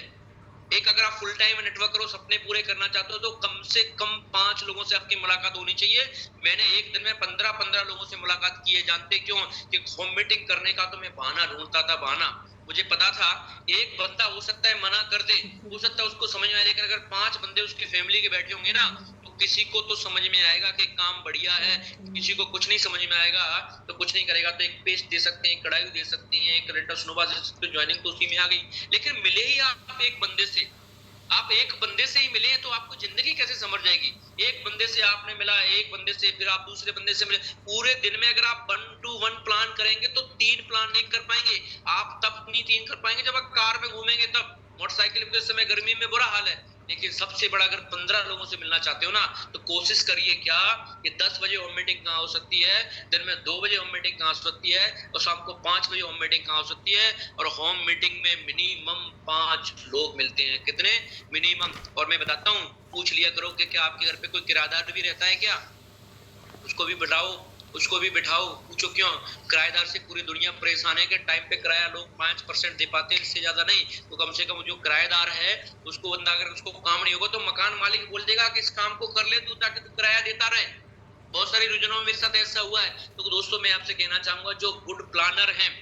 एक अगर आप फुल टाइम नेटवर्क करो, सपने पूरे करना चाहते हो, तो कम से कम 5 लोगों से आपकी मुलाकात होनी चाहिए। मैंने एक दिन में 15-15 लोगों से मुलाकात की है। जानते क्यों? कि होम मीटिंग करने का तो मैं बहाना ढूंढता था, बहाना। मुझे पता था एक बंदा हो सकता है मना कर दे, हो सकता है उसको समझ में आए, लेकिन अगर 5 बंदे उसकी फैमिली के बैठे होंगे ना, तो किसी को तो समझ में आएगा कि काम बढ़िया है। किसी को कुछ नहीं समझ में आएगा तो कुछ नहीं करेगा, तो एक पेस्ट दे सकते हैं, कढ़ाई दे सकते हैं, एक रेटा स्नोबा दे सकते हैं, ज्वाइनिंग तो उसी में आ गई। लेकिन मिले ही आप एक बंदे से, आप एक बंदे से ही मिले, तो आपको जिंदगी कैसे समझ जाएगी? एक बंदे से आपने मिला, एक बंदे से, फिर आप दूसरे बंदे से मिले। पूरे दिन में अगर आप 1 to 1 प्लान करेंगे तो 3 प्लान नहीं कर पाएंगे। आप तब नहीं 3 कर पाएंगे जब आप कार में घूमेंगे, तब। मोटरसाइकिल के समय गर्मी में बुरा हाल है, लेकिन सबसे बड़ा, अगर 15 लोगों से मिलना चाहते हो ना, तो कोशिश करिए क्या कि 10 बजे होम मीटिंग कहाँ हो सकती है, दिन में 2 बजे होम मीटिंग कहाँ हो सकती है, और शाम को 5 बजे होम मीटिंग कहाँ हो सकती है। और होम मीटिंग में मिनिमम 5 लोग मिलते हैं। कितने? मिनिमम। और मैं बताता हूँ, पूछ लिया करो कि क्या आपके घर पे कोई किराएदार भी रहता है क्या? उसको भी बिठाओ, उसको भी बिठाओ। पूछो क्यों? किराएदार से पूरी दुनिया परेशान है कि टाइम पे किराया लोग 5% दे पाते हैं, इससे ज्यादा नहीं। तो कम से कम जो किराएदार है उसको, बंदा अगर उसको काम नहीं होगा तो मकान मालिक बोल देगा कि इस काम को कर ले तू, ताकि तू किराया देता रहे। बहुत सारी योजनाओं में मेरे साथ ऐसा हुआ है। तो दोस्तों, मैं आपसे कहना चाहूंगा, जो गुड प्लानर हैं,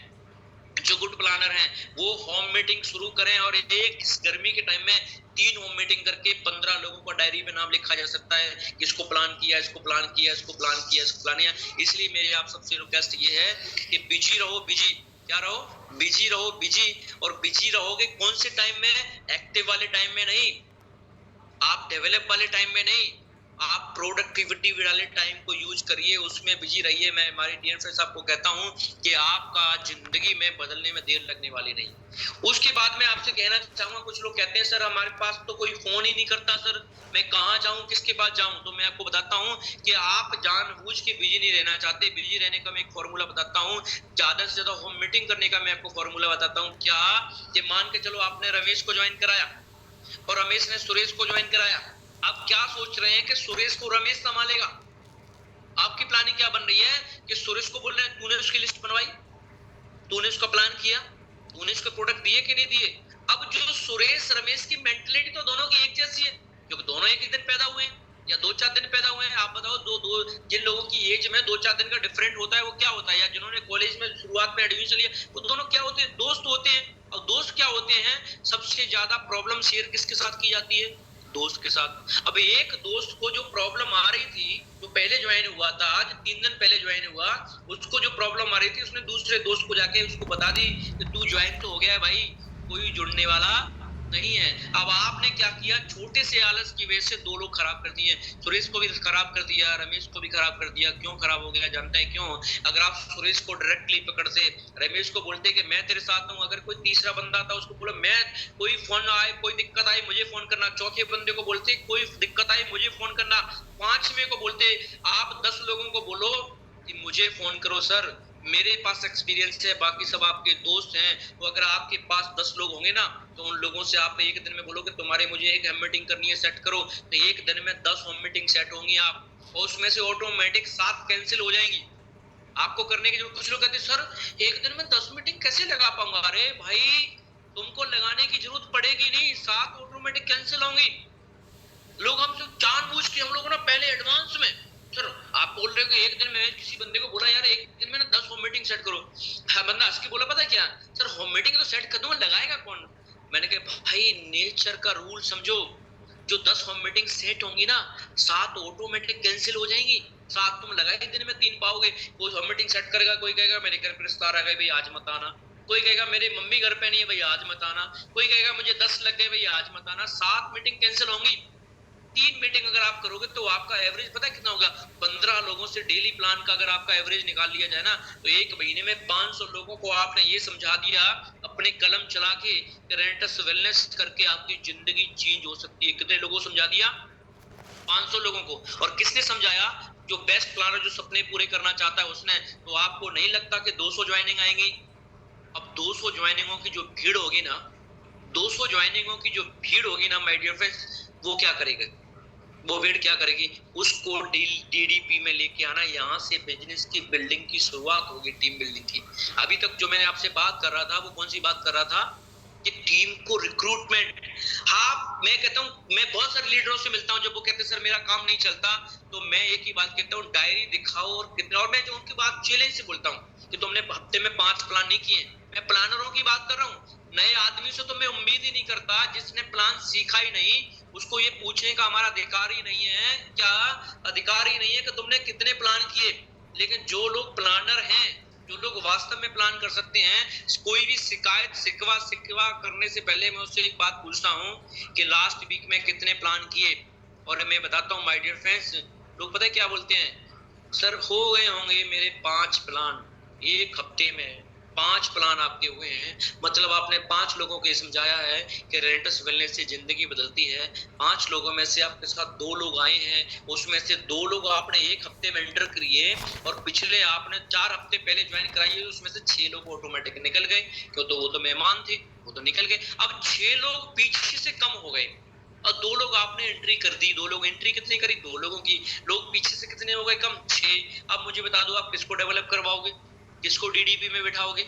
जो गुड प्लानर हैं, वो होम मीटिंग शुरू करें, और एक इस गर्मी के टाइम में 3 होम मीटिंग करके 15 लोगों का डायरी में नाम लिखा जा सकता है, इसको प्लान किया, इसको प्लान किया, इसको प्लान किया, इसको प्लान किया। इसलिए मेरे आप सबसे रिक्वेस्ट ये है कि बिजी रहो, बिजी। क्या रहो? बिजी रहो, बिजी। और बिजी रहोगे कौन से टाइम में? एक्टिव वाले टाइम में नहीं, आप डेवलप वाले टाइम में नहीं, आप प्रोडक्टिविटी वाले टाइम को यूज करिए, उसमें बिजी रहिए। मैं हमारे डियर फ्रेंड्स आपको कहता हूं कि आपका जिंदगी में बदलने में देर लगने वाली नहीं। उसके बाद मैं आपसे कहना चाहूंगा, कुछ लोग कहते हैं सर हमारे पास तो कोई फोन ही नहीं करता, सर मैं कहाँ जाऊं, किसके पास जाऊं? तो मैं आपको बताता हूं कि आप जानबूझ के बिजी नहीं रहना चाहते। बिजी रहने का मैं एक फॉर्मूला बताता हूं, ज्यादा से ज्यादा होम मीटिंग करने का मैं आपको फॉर्मूला बताता हूं। क्या? कि मान के चलो आपने रमेश को ज्वाइन कराया और रमेश ने सुरेश को ज्वाइन कराया। आप क्या सोच रहे हैं कि सुरेश को रमेश संभालेगा? आपकी प्लानिंग क्या बन रही है कि सुरेश को बोल रहे हैं तूने उसकी लिस्ट बनवाई, तूने उसका प्लान किया, तूने उसके प्रोडक्ट दिए कि नहीं दिए। अब जो सुरेश रमेश की मेंटलिटी तो दोनों की एक जैसी है, क्योंकि दोनों एक ही दिन पैदा हुए हैं या 2-4 दिन पैदा हुए हैं। आप बताओ, दो जिन लोगों की एज में 2-4 दिन का डिफरेंट होता है, वो क्या होता है? या जिन्होंने कॉलेज में शुरुआत में एडमिशन लिया, वो दोनों क्या होते हैं? दोस्त होते हैं। और दोस्त क्या होते हैं? सबसे ज्यादा प्रॉब्लम शेयर किसके साथ की जाती है? दोस्त के साथ। अब एक दोस्त को जो प्रॉब्लम आ रही थी, जो पहले ज्वाइन हुआ था, आज 3 दिन पहले ज्वाइन हुआ, उसको जो प्रॉब्लम आ रही थी, उसने दूसरे दोस्त को जाके उसको बता दी कि तू ज्वाइन तो हो गया है भाई, कोई जुड़ने वाला नहीं है। अब आपने क्या किया? छोटे से आलस की वजह से 2 लोग खराब कर दिए। सुरेश को भी खराब कर दिया, रमेश को भी खराब कर दिया। क्यों खराब हो गया? जानते हैं क्यों? अगर आप सुरेश को डायरेक्टली पकड़ते, रमेश को बोलते कि मैं तेरे साथ हूं, अगर कोई तीसरा बंदा था उसको बोला मैं, कोई फोन आए, कोई दिक्कत आई मुझे फोन करना। चौथे बंदे को बोलते कोई दिक्कत आई मुझे फोन करना। 5वें को बोलते आप 10 लोगों को बोलो कि मुझे फोन करो सर, मेरे पास एक्सपीरियंस है, बाकी सब आपके दोस्त हैं। तो अगर आपके पास 10 लोग होंगे ना, तो उन लोगों से आप एक दिन में बोलो कि तुम्हारे मुझे एक होम मीटिंग करनी है, सेट करो। तो एक दिन में 10 होम मीटिंग सेट होंगी आप, और उसमें से ऑटोमेटिक 7 कैंसिल हो जाएंगी। आपको करने की जरूरत। कुछ लोग कहते हैं सर एक दिन में 10 मीटिंग कैसे लगा पाऊंगा? अरे भाई, तुमको लगाने की जरूरत पड़ेगी नहीं, 7 ऑटोमेटिक कैंसिल होंगी। लोग हमसे जानबूझ के, हम लोग ना पहले एडवांस में, सर आप बोल रहे हो कि एक दिन में, किसी बंदे को बोला यार एक दिन में ना 10 होम मीटिंग सेट करो। हाँ, बंदा हंस के बोला पता क्या? सर होम मीटिंग तो सेट कर दूंगा, लगाएगा कौन? मैंने कहा भाई नेचर का रूल समझो, जो 10 होम मीटिंग सेट होंगी ना, 7 ऑटोमेटिक कैंसिल हो जाएंगी। 7 तुम लगाए दिन में 3 पाओगे। कोई होम मीटिंग सेट करेगा, कोई कहेगा मेरे घर पर रिश्तेदार आ गए भाई आज मत आना, कोई कहेगा मेरे मम्मी घर पे नहीं है, भैया आज मत आना। कोई कहेगा मुझे 10 लग गए, भैया आज मत आना। 7 मीटिंग कैंसिल होंगी। 3 मीटिंग अगर आप करोगे तो आपका एवरेज पता है कितना होगा? 15 लोगों से डेली प्लान का अगर आपका एवरेज निकाल लिया जाए ना, तो एक महीने में 500 लोगों को आपने ये समझा दिया अपने कलम चला के रेंटस वेलनेस करके आपकी जिंदगी चेंज हो सकती है। कितने लोगों को समझा दिया? 500 लोगों को। और किसने समझाया? जो बेस्ट प्लानर, जो सपने पूरे करना चाहता है उसने। तो आपको नहीं लगता कि 200 ज्वाइनिंग आएंगी? अब 200 ज्वाइनिंगों की जो भीड़ होगी ना, 200 ज्वाइनिंगों की जो भीड़ होगी ना माय डियर फ्रेंड्स, वो क्या करेगी? वो भीड़ क्या करेगी? उसको डीडीपी में लेके आना, यहाँ से बिजनेस की बिल्डिंग की शुरुआत होगी, टीम बिल्डिंग की। अभी तक जो मैंने आपसे बात कर रहा था वो कौन सी बात कर रहा था? कि टीम को रिक्रूटमेंट। हाँ, मैं कहता हूँ, मैं बहुत सारे लीडरों से मिलता हूँ, जब वो कहते हैं सर मेरा काम नहीं चलता, तो मैं एक ही बात कहता हूँ, डायरी दिखाओ और कितने। और मैं जो उनकी बात चैलेंज से बोलता हूँ कि तुमने हफ्ते में 5 प्लान नहीं किए। मैं प्लानरों की बात कर रहा हूँ। नए आदमी से तो मैं उम्मीद ही नहीं करता, जिसने प्लान सीखा ही नहीं, उसको ये पूछने का हमारा अधिकार ही नहीं है। क्या अधिकार ही नहीं है कि तुमने कितने प्लान किए? लेकिन जो लोग प्लानर हैं, जो लोग वास्तव में प्लान कर सकते हैं, कोई भी शिकायत सिकवा करने से पहले मैं उससे एक बात पूछता हूँ कि लास्ट वीक में कितने प्लान किए। और मैं बताता हूँ माय डियर फ्रेंड्स, लोग पता है क्या बोलते हैं? सर हो गए होंगे मेरे 5 प्लान एक हफ्ते में। 5 प्लान आपके हुए हैं, मतलब आपने 5 लोगों को समझाया है कि रेंटस वेलनेस से जिंदगी बदलती है। 5 लोगों में से आपके साथ 2 लोग आए हैं, उसमें से 2 लोग आपने एक हफ्ते में एंटर किए, और पिछले आपने 4 हफ्ते पहले ज्वाइन कराई, उसमें से 6 लोग ऑटोमेटिक निकल गए, क्यों? तो वो तो मेहमान थे, वो तो निकल गए। अब 6 लोग पीछे से कम हो गए और 2 लोग आपने एंट्री कर दी। 2 लोग एंट्री कितनी करी? 2 लोगों की। लोग पीछे से कितने हो गए? कम, 6। अब मुझे बता दो, आप किसको डेवलप करवाओगे? किसको डीडीपी में बिठाओगे?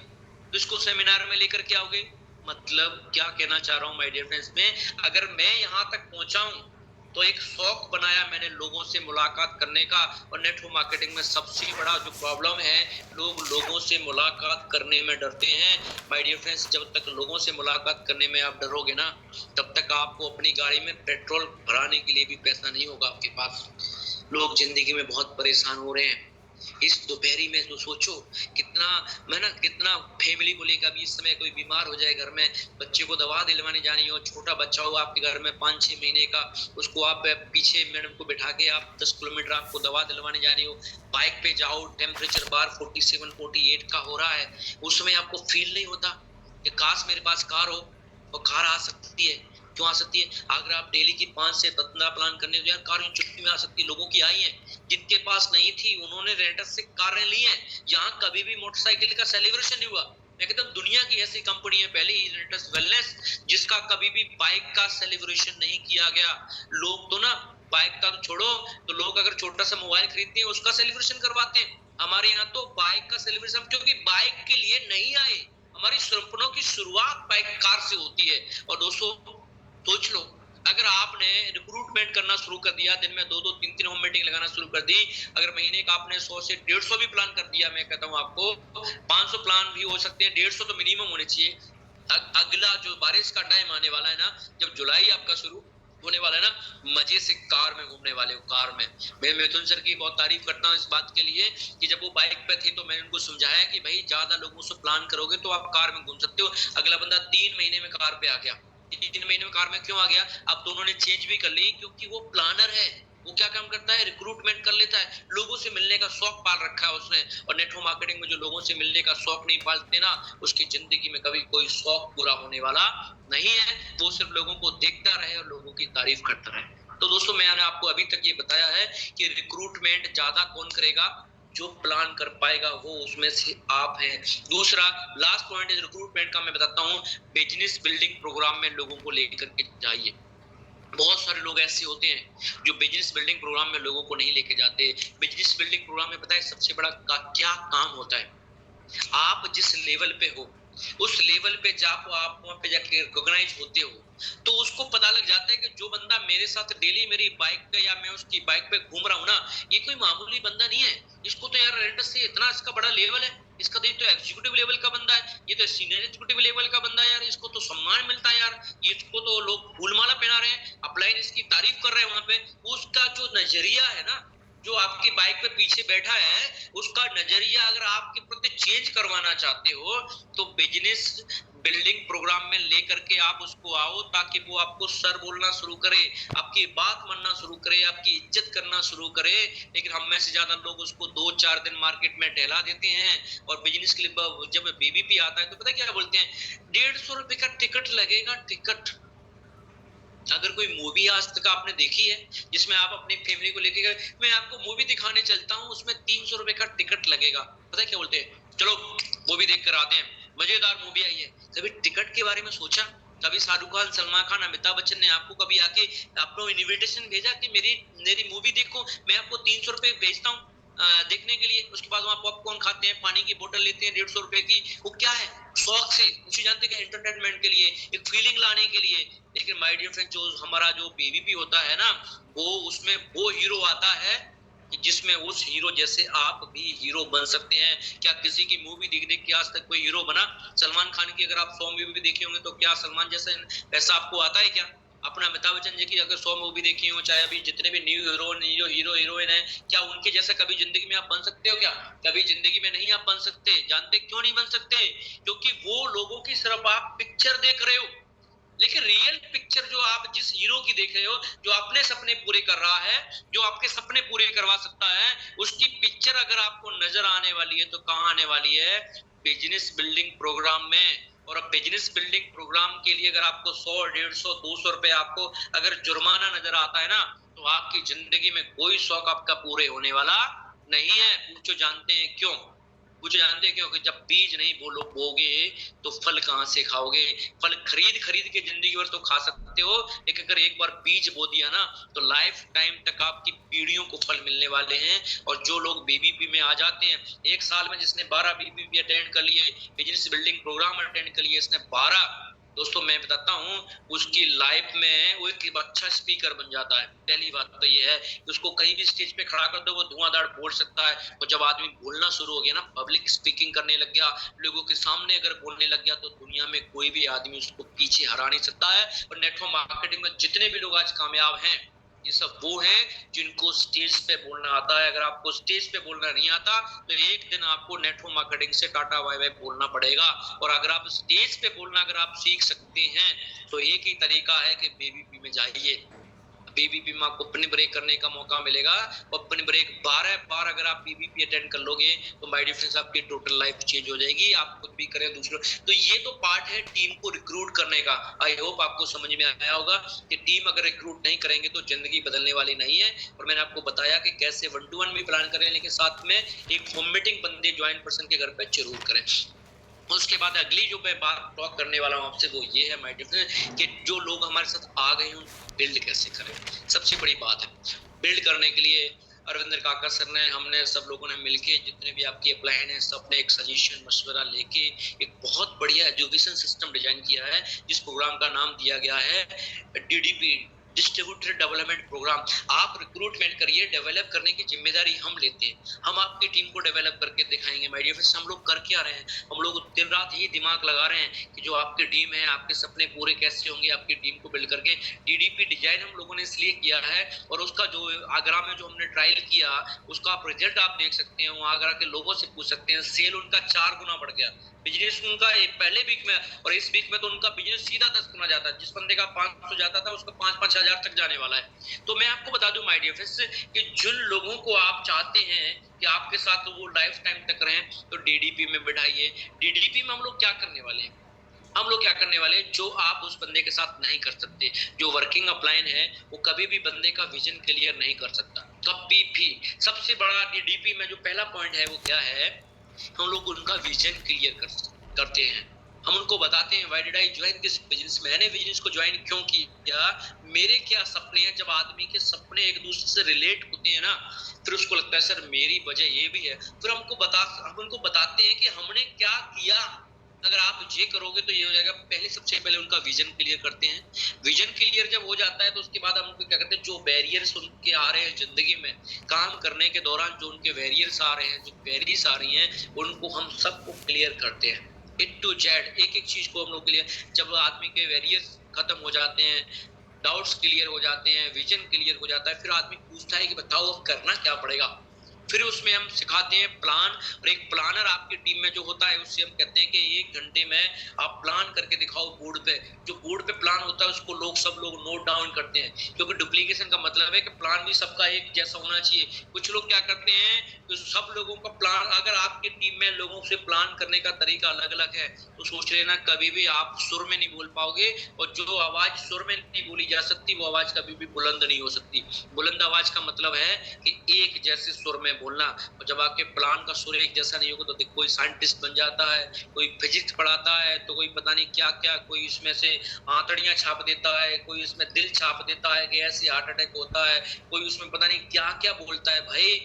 किसको सेमिनार में लेकर के आओगे? मतलब क्या कहना चाह रहा हूँ माय डियर फ्रेंड्स में, अगर मैं यहाँ तक पहुंचा हूँ तो एक शौक बनाया मैंने लोगों से मुलाकात करने का। और नेटवर्क मार्केटिंग में सबसे बड़ा जो प्रॉब्लम है, लोग लोगों से मुलाकात करने में डरते हैं। माय डियर फ्रेंड्स, जब तक लोगों से मुलाकात करने में आप डरोगे ना, तब तक आपको अपनी गाड़ी में पेट्रोल भराने के लिए भी पैसा नहीं होगा आपके पास। लोग जिंदगी में बहुत परेशान हो रहे हैं। इस दोपहरी में तो सोचो कितना, मैं ना कितना फैमिली को लेकर भी, इस समय कोई बीमार हो जाए घर में, बच्चे को दवा दिलवाने जानी हो, छोटा बच्चा हो आपके घर में 5-6 महीने का, उसको आप पीछे मैडम को बिठा के आप 10 किलोमीटर आपको दवा दिलवाने जानी हो, बाइक पे जाओ, टेम्परेचर बार 47-48 का हो रहा है, उस समय आपको फील नहीं होता कि काश मेरे पास कार हो? और कार आ सकती है। क्यों आ सकती है? अगर आप डेली की 5 से 15 प्लान करने तो यार कार चुटकी में आ सकती है। लोगों की आई है, जिनके पास नहीं थी उन्होंने रेंटस से कारें ली हैं। यहाँ कभी भी मोटरसाइकिल का सेलिब्रेशन नहीं हुआ। मैं कहता हूँ दुनिया की ऐसी कंपनी है पहली, रेंटस वेलनेस, जिसका कभी भी बाइक का सेलिब्रेशन नहीं किया गया। लोग तो ना बाइक का तो छोड़ो, तो लोग अगर छोटा सा मोबाइल खरीदते हैं उसका सेलिब्रेशन करवाते हैं। हमारे यहाँ तो बाइक का सेलिब्रेशन, क्योंकि बाइक के लिए नहीं आए, हमारी सपनों की शुरुआत बाइक कार से होती है। और दोस्तों सोच लो, अगर आपने रिक्रूटमेंट करना शुरू कर दिया, दिन में 2-2, 3-3 होम मीटिंग लगाना शुरू कर दी, अगर महीने का आपने 100 से 150 भी प्लान कर दिया, मैं कहता हूं आपको 500 प्लान भी हो सकते हैं, 150 तो मिनिमम होने चाहिए। अगला जो बारिश का टाइम आने वाला है ना, जब जुलाई आपका शुरू होने वाला है ना, मजे से कार में घूमने वाले हो। कार में मैं मिथुन सर की बहुत तारीफ करता हूँ इस बात के लिए कि जब वो बाइक पे थे तो मैंने उनको समझाया कि भाई ज्यादा लोगों से प्लान करोगे तो आप कार में घूम सकते हो। अगला बंदा 3 महीने में कार पे आ गया। 3 महीने में कार में क्यों आ गया? अब तो उन्होंने चेंज भी कर ली, क्योंकि वो प्लानर है। वो क्या काम करता है? रिक्रूटमेंट कर लेता है। लोगों से मिलने का शौक पाल रखा है उसने। और नेटवर्क मार्केटिंग में जो लोगों से मिलने का शौक नहीं पालते ना, उसकी जिंदगी में कभी कोई शौक पूरा होने वाला नहीं है। वो सिर्फ लोगों को देखता रहे और लोगों की तारीफ करता रहे। तो दोस्तों मैंने आपको अभी तक ये बताया है कि रिक्रूटमेंट ज्यादा कौन करेगा? जो प्लान कर पाएगा वो उसमें से आप हैं। दूसरा लास्ट पॉइंट इज रिक्रूटमेंट का, मैं बताता हूँ, बिजनेस बिल्डिंग प्रोग्राम में लोगों को लेकर के जाइए। बहुत सारे लोग ऐसे होते हैं जो बिजनेस बिल्डिंग प्रोग्राम में लोगों को नहीं लेके जाते। बिजनेस बिल्डिंग प्रोग्राम में पता है सबसे बड़ा क्या काम होता है? आप जिस लेवल पे हो उस लेवल पे जाओ, आप वहां पे जाके रिकॉग्नाइज होते हो, तो उसको पता लग जाता है कि जो बंदा मेरे साथ डेली मेरी बाइक पे या मैं उसकी बाइक पे घूम रहा हूँ ना, ये कोई मामूली बंदा नहीं है। इसको तो यार रेंटस से इतना इसका बड़ा लेवल है, इसका तो एग्जीक्यूटिव लेवल का बंदा है, ये तो सीनियर एग्जीक्यूटिव लेवल का बंदा है यार, इसको तो सम्मान मिलता है यार, इसको तो लोग फूल माला पहना रहे हैं, अपलाइन इसकी तारीफ कर रहे हैं वहां पे। उसका जो नजरिया है ना, जो आपकी बाइक पे पीछे बैठा है उसका नजरिया अगर आपके प्रति चेंज करवाना चाहते हो तो बिजनेस बिल्डिंग प्रोग्राम में लेकर के आप उसको आओ, ताकि वो आपको सर बोलना शुरू करे, आपकी बात मानना शुरू करे, आपकी इज्जत करना शुरू करे। लेकिन हम में से ज्यादा लोग उसको 2-4 दिन मार्केट में टहला देते हैं और बिजनेस के लिए जब बीबीपी आता है तो पता क्या बोलते हैं, 150 रुपए का टिकट लगेगा। टिकट, अगर कोई मूवी आज तक आपने देखी है जिसमें आप अपनी फैमिली को लेके गए, मैं आपको मूवी दिखाने चलता हूँ उसमें 300 रुपए का टिकट लगेगा, पता है क्या बोलते हैं, चलो मूवी देख कर आते हैं, मजेदार मूवी आई है। कभी टिकट के बारे में सोचा? कभी शाहरुख खान, सलमान खान, अमिताभ बच्चन ने आपको कभी आके आपको इनविटेशन भेजा कि मेरी मेरी मूवी देखो, मैं आपको 300 रुपए भेजता हूँ देखने के लिए, उसके बाद वहाँ पॉपकॉर्न खाते हैं, पानी की बोतल लेते हैं 150 रुपए की, वो क्या है, शौक से, उसे जानते हैं एंटरटेनमेंट के लिए, एक फीलिंग लाने के लिए। लेकिन माय डियर फ्रेंड, जो हमारा जो बीबीपी होता है ना, वो उसमें वो हीरो आता है जिसमें उस हीरो जैसे आप भी हीरो बन सकते हैं। क्या किसी की मूवी देख देख के आज तक कोई हीरो बना? सलमान खान की अगर आप 100 मूवी देखे होंगे तो क्या सलमान जैसा पैसा आपको आता है क्या? अपना अमिताभ बच्चन जी की अगर 100 मूवी देखी हो, चाहे अभी जितने भी न्यू हीरो हीरोइन है, क्या उनके जैसा कभी जिंदगी में आप बन सकते हो? क्या कभी जिंदगी में नहीं आप बन सकते। जानते क्यों नहीं बन सकते? क्योंकि वो लोगों की सिर्फ आप पिक्चर देख रहे हो, लेकिन रियल पिक्चर जो आप जिस हीरो की देख रहे हो, जो अपने सपने पूरे कर रहा है, जो आपके सपने पूरे करवा सकता है, उसकी पिक्चर अगर आपको नजर आने वाली है तो कहाँ आने वाली है? बिजनेस बिल्डिंग प्रोग्राम में। और अब बिजनेस बिल्डिंग प्रोग्राम के लिए अगर आपको 100, 150, 200 रुपए आपको अगर जुर्माना नजर आता है ना, तो आपकी जिंदगी में कोई शौक आपका पूरे होने वाला नहीं है। पूछो जानते हैं क्यों? कुछ जानते हैं क्यों? कि जब बीज नहीं बोगे तो फल कहाँ से खाओगे? फल खरीद खरीद के जिंदगी भर तो खा सकते हो, लेकिन अगर एक बार बीज बो दिया ना तो लाइफ टाइम तक आपकी पीढ़ियों को फल मिलने वाले हैं। और जो लोग बीबीपी में आ जाते हैं, एक साल में जिसने 12 बीबीपी अटेंड कर लिए, बिजनेस बिल्डिंग प्रोग्राम अटेंड कर लिए, इसने 12, दोस्तों मैं बताता हूँ, उसकी लाइफ में वो एक अच्छा स्पीकर बन जाता है। पहली बात तो ये है कि उसको कहीं भी स्टेज पे खड़ा कर दो, वो धुआंधार बोल सकता है। और जब आदमी बोलना शुरू हो गया ना, पब्लिक स्पीकिंग करने लग गया, लोगों के सामने अगर बोलने लग गया, तो दुनिया में कोई भी आदमी उसको पीछे हरा नहीं सकता है। और नेटवर्क मार्केटिंग में जितने भी लोग आज कामयाब हैं, ये सब वो हैं जिनको स्टेज पे बोलना आता है। अगर आपको स्टेज पे बोलना नहीं आता तो एक दिन आपको नेटवर्क मार्केटिंग से टाटा बाय बाय बोलना पड़ेगा। और अगर आप स्टेज पे बोलना अगर आप सीख सकते हैं तो एक ही तरीका है कि बीबीपी में जाइए। बीबीपी में आपको अपनी ब्रेक करने का मौका मिलेगा। और अपनी ब्रेक 12 बार अगर आप बीबीपी अटेंड कर लोगे तो माय डियर फ्रेंड्स, आपकी टोटल लाइफ चेंज हो जाएगी। आप खुद भी करें, दूसरों। तो ये तो पार्ट है टीम को रिक्रूट करने का। आई होप आपको समझ में आया होगा कि टीम अगर रिक्रूट नहीं करेंगे तो जिंदगी बदलने वाली नहीं है। और मैंने आपको बताया कि कैसे 1-to-1 भी प्लान करें, लेकिन साथ में एक होम मीटिंग बंदे ज्वाइंट पर्सन के घर पे जरूर करें। उसके बाद अगली जो मैं बात टॉक करने वाला हूँ आपसे, वो ये है माय डियर कि जो लोग हमारे साथ आ गए हैं बिल्ड कैसे करें। सबसे बड़ी बात है बिल्ड करने के लिए अरविंदर काका सर ने, हमने सब लोगों ने मिलके, जितने भी आपकी अपलाइन है, सबने एक सजेशन मशवरा लेके एक बहुत बढ़िया एजुकेशन सिस्टम डिजाइन किया है, जिस प्रोग्राम का नाम दिया गया है डीडीपी, डिस्ट्रीब्यूटर डेवलपमेंट प्रोग्राम। आप रिक्रूटमेंट करिए, डेवलप करने की जिम्मेदारी हम लेते हैं। हम आपकी टीम को डेवलप करके दिखाएंगे। माय डियर फ्रेंड्स, हम लोग कर क्या रहे हैं? हम लोग दिन रात ही दिमाग लगा रहे हैं कि जो आपकी टीम है, आपके सपने पूरे कैसे होंगे। आपकी टीम को बिल्ड करके डीडीपी डिजाइन हम लोगों ने इसलिए किया है, और उसका जो आगरा में जो हमने ट्रायल किया, उसका आप रिजल्ट आप देख सकते हैं। वहाँ आगरा के लोगों से पूछ सकते हैं, सेल उनका 4 गुना बढ़ गया। बिजनेस उनका पहले वीक में और इस वीक में तो उनका बिजनेस सीधा 10 गुना जाता है। जिस बंदे का 500 जाता था, उसका 5-5 हजार तक जाने वाला है। तो मैं आपको बता दूं माय डियर फ्रेंड्स कि जिन लोगों को आप चाहते हैं कि आपके साथ वो लाइफ टाइम तक रहें, तो डीडीपी में बिठाइए। डीडीपी में हम लोग क्या करने वाले हैं? हम लोग क्या करने वाले हैं जो आप उस बंदे के साथ नहीं कर सकते। जो वर्किंग अपलाइन है वो कभी भी बंदे का विजन क्लियर नहीं कर सकता, कभी भी। सबसे बड़ा डीडीपी में जो पहला पॉइंट है वो क्या है? हम लोग उनका विजन क्लियर करते हैं। हम उनको बताते हैं why did I join this business, मैंने बिजनेस को ज्वाइन क्यों किया, मेरे क्या सपने हैं। जब आदमी के सपने एक दूसरे से रिलेट होते हैं ना, फिर उसको लगता है सर मेरी वजह ये भी है। फिर हम उनको बताते हैं कि हमने क्या किया। अगर आप ये करोगे तो ये हो जाएगा। पहले सबसे पहले उनका विजन क्लियर करते हैं। विजन क्लियर जब हो जाता है तो उसके बाद हम उनको क्या करते हैं, जो बैरियर्स उनके आ रहे हैं जिंदगी में काम करने के दौरान, जो उनके बैरियर्स आ रहे हैं, जो क्वेरीज आ रही हैं, उनको हम सबको क्लियर करते हैं। A to Z एक एक चीज को हम लोग क्लियर। जब आदमी के बैरियर्स खत्म हो जाते हैं, डाउट्स क्लियर हो जाते हैं, विजन क्लियर हो जाता है। फिर आदमी पूछता है कि बताओ अब करना क्या पड़ेगा। फिर उसमें हम सिखाते हैं प्लान, और एक प्लानर आपकी टीम में जो होता है उससे हम कहते हैं कि 1 घंटे में आप प्लान करके दिखाओ बोर्ड पे। जो बोर्ड पे प्लान होता है उसको सब लोग नोट डाउन करते हैं, क्योंकि डुप्लीकेशन का मतलब है कि प्लान भी सबका एक जैसा होना चाहिए। कुछ लोग क्या करते हैं तो सब लोगों का प्लान, अगर आपकी टीम में लोगों से प्लान करने का तरीका अलग अलग है तो सोच लेना कभी भी आप सुर में नहीं बोल पाओगे, और जो आवाज सुर में नहीं बोली जा सकती वो आवाज कभी भी बुलंद नहीं हो सकती। बुलंद आवाज का मतलब है कि एक जैसे सुर में बोलना। और जब आपके प्लान का सुर एक जैसा नहीं होगा तो देखो कोई साइंटिस्ट बन जाता है, कोई फिजिक्स पढ़ाता है, तो कोई पता नहीं क्या क्या, कोई इसमें से आंतड़ियां छाप देता है, कोई इसमें दिल छाप देता है कि ऐसे हार्ट अटैक होता है, कोई उसमें पता नहीं क्या क्या बोलता है। भाई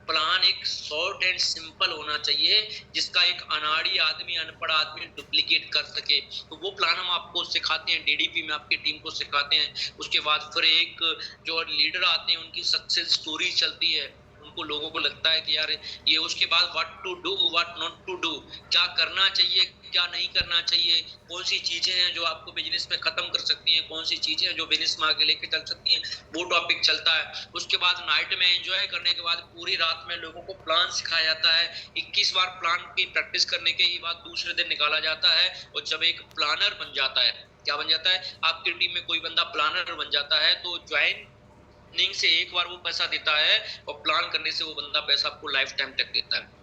प्लान एक शॉर्ट एंड सिंपल होना चाहिए जिसका एक अनाड़ी आदमी, अनपढ़ आदमी डुप्लीकेट कर सके। तो वो प्लान हम आपको सिखाते हैं, डीडीपी में आपकी टीम को सिखाते हैं। उसके बाद फिर एक जो लीडर आते हैं उनकी सक्सेस स्टोरी चलती है। उनको लोगों को लगता है कि यार ये, उसके बाद what to do what not to do, क्या करना चाहिए क्या नहीं करना चाहिए, कौन सी चीजें हैं जो आपको बिजनेस में खत्म कर सकती हैं, कौन सी चीजें हैं जो बिजनेस में आगे लेके चल सकती हैं, वो टॉपिक चलता है। उसके बाद नाइट में एंजॉय करने के बाद पूरी रात में लोगों को प्लान सिखाया जाता है। 21 बार प्लान की प्रैक्टिस करने के ही बाद दूसरे दिन निकाला जाता है। और जब एक प्लानर बन जाता है, क्या बन जाता है, आपकी टीम में कोई बंदा प्लानर बन जाता है तो ज्वाइनिंग से एक बार वो पैसा देता है, और प्लान करने से वो बंदा पैसा आपको लाइफ टाइम तक देता है।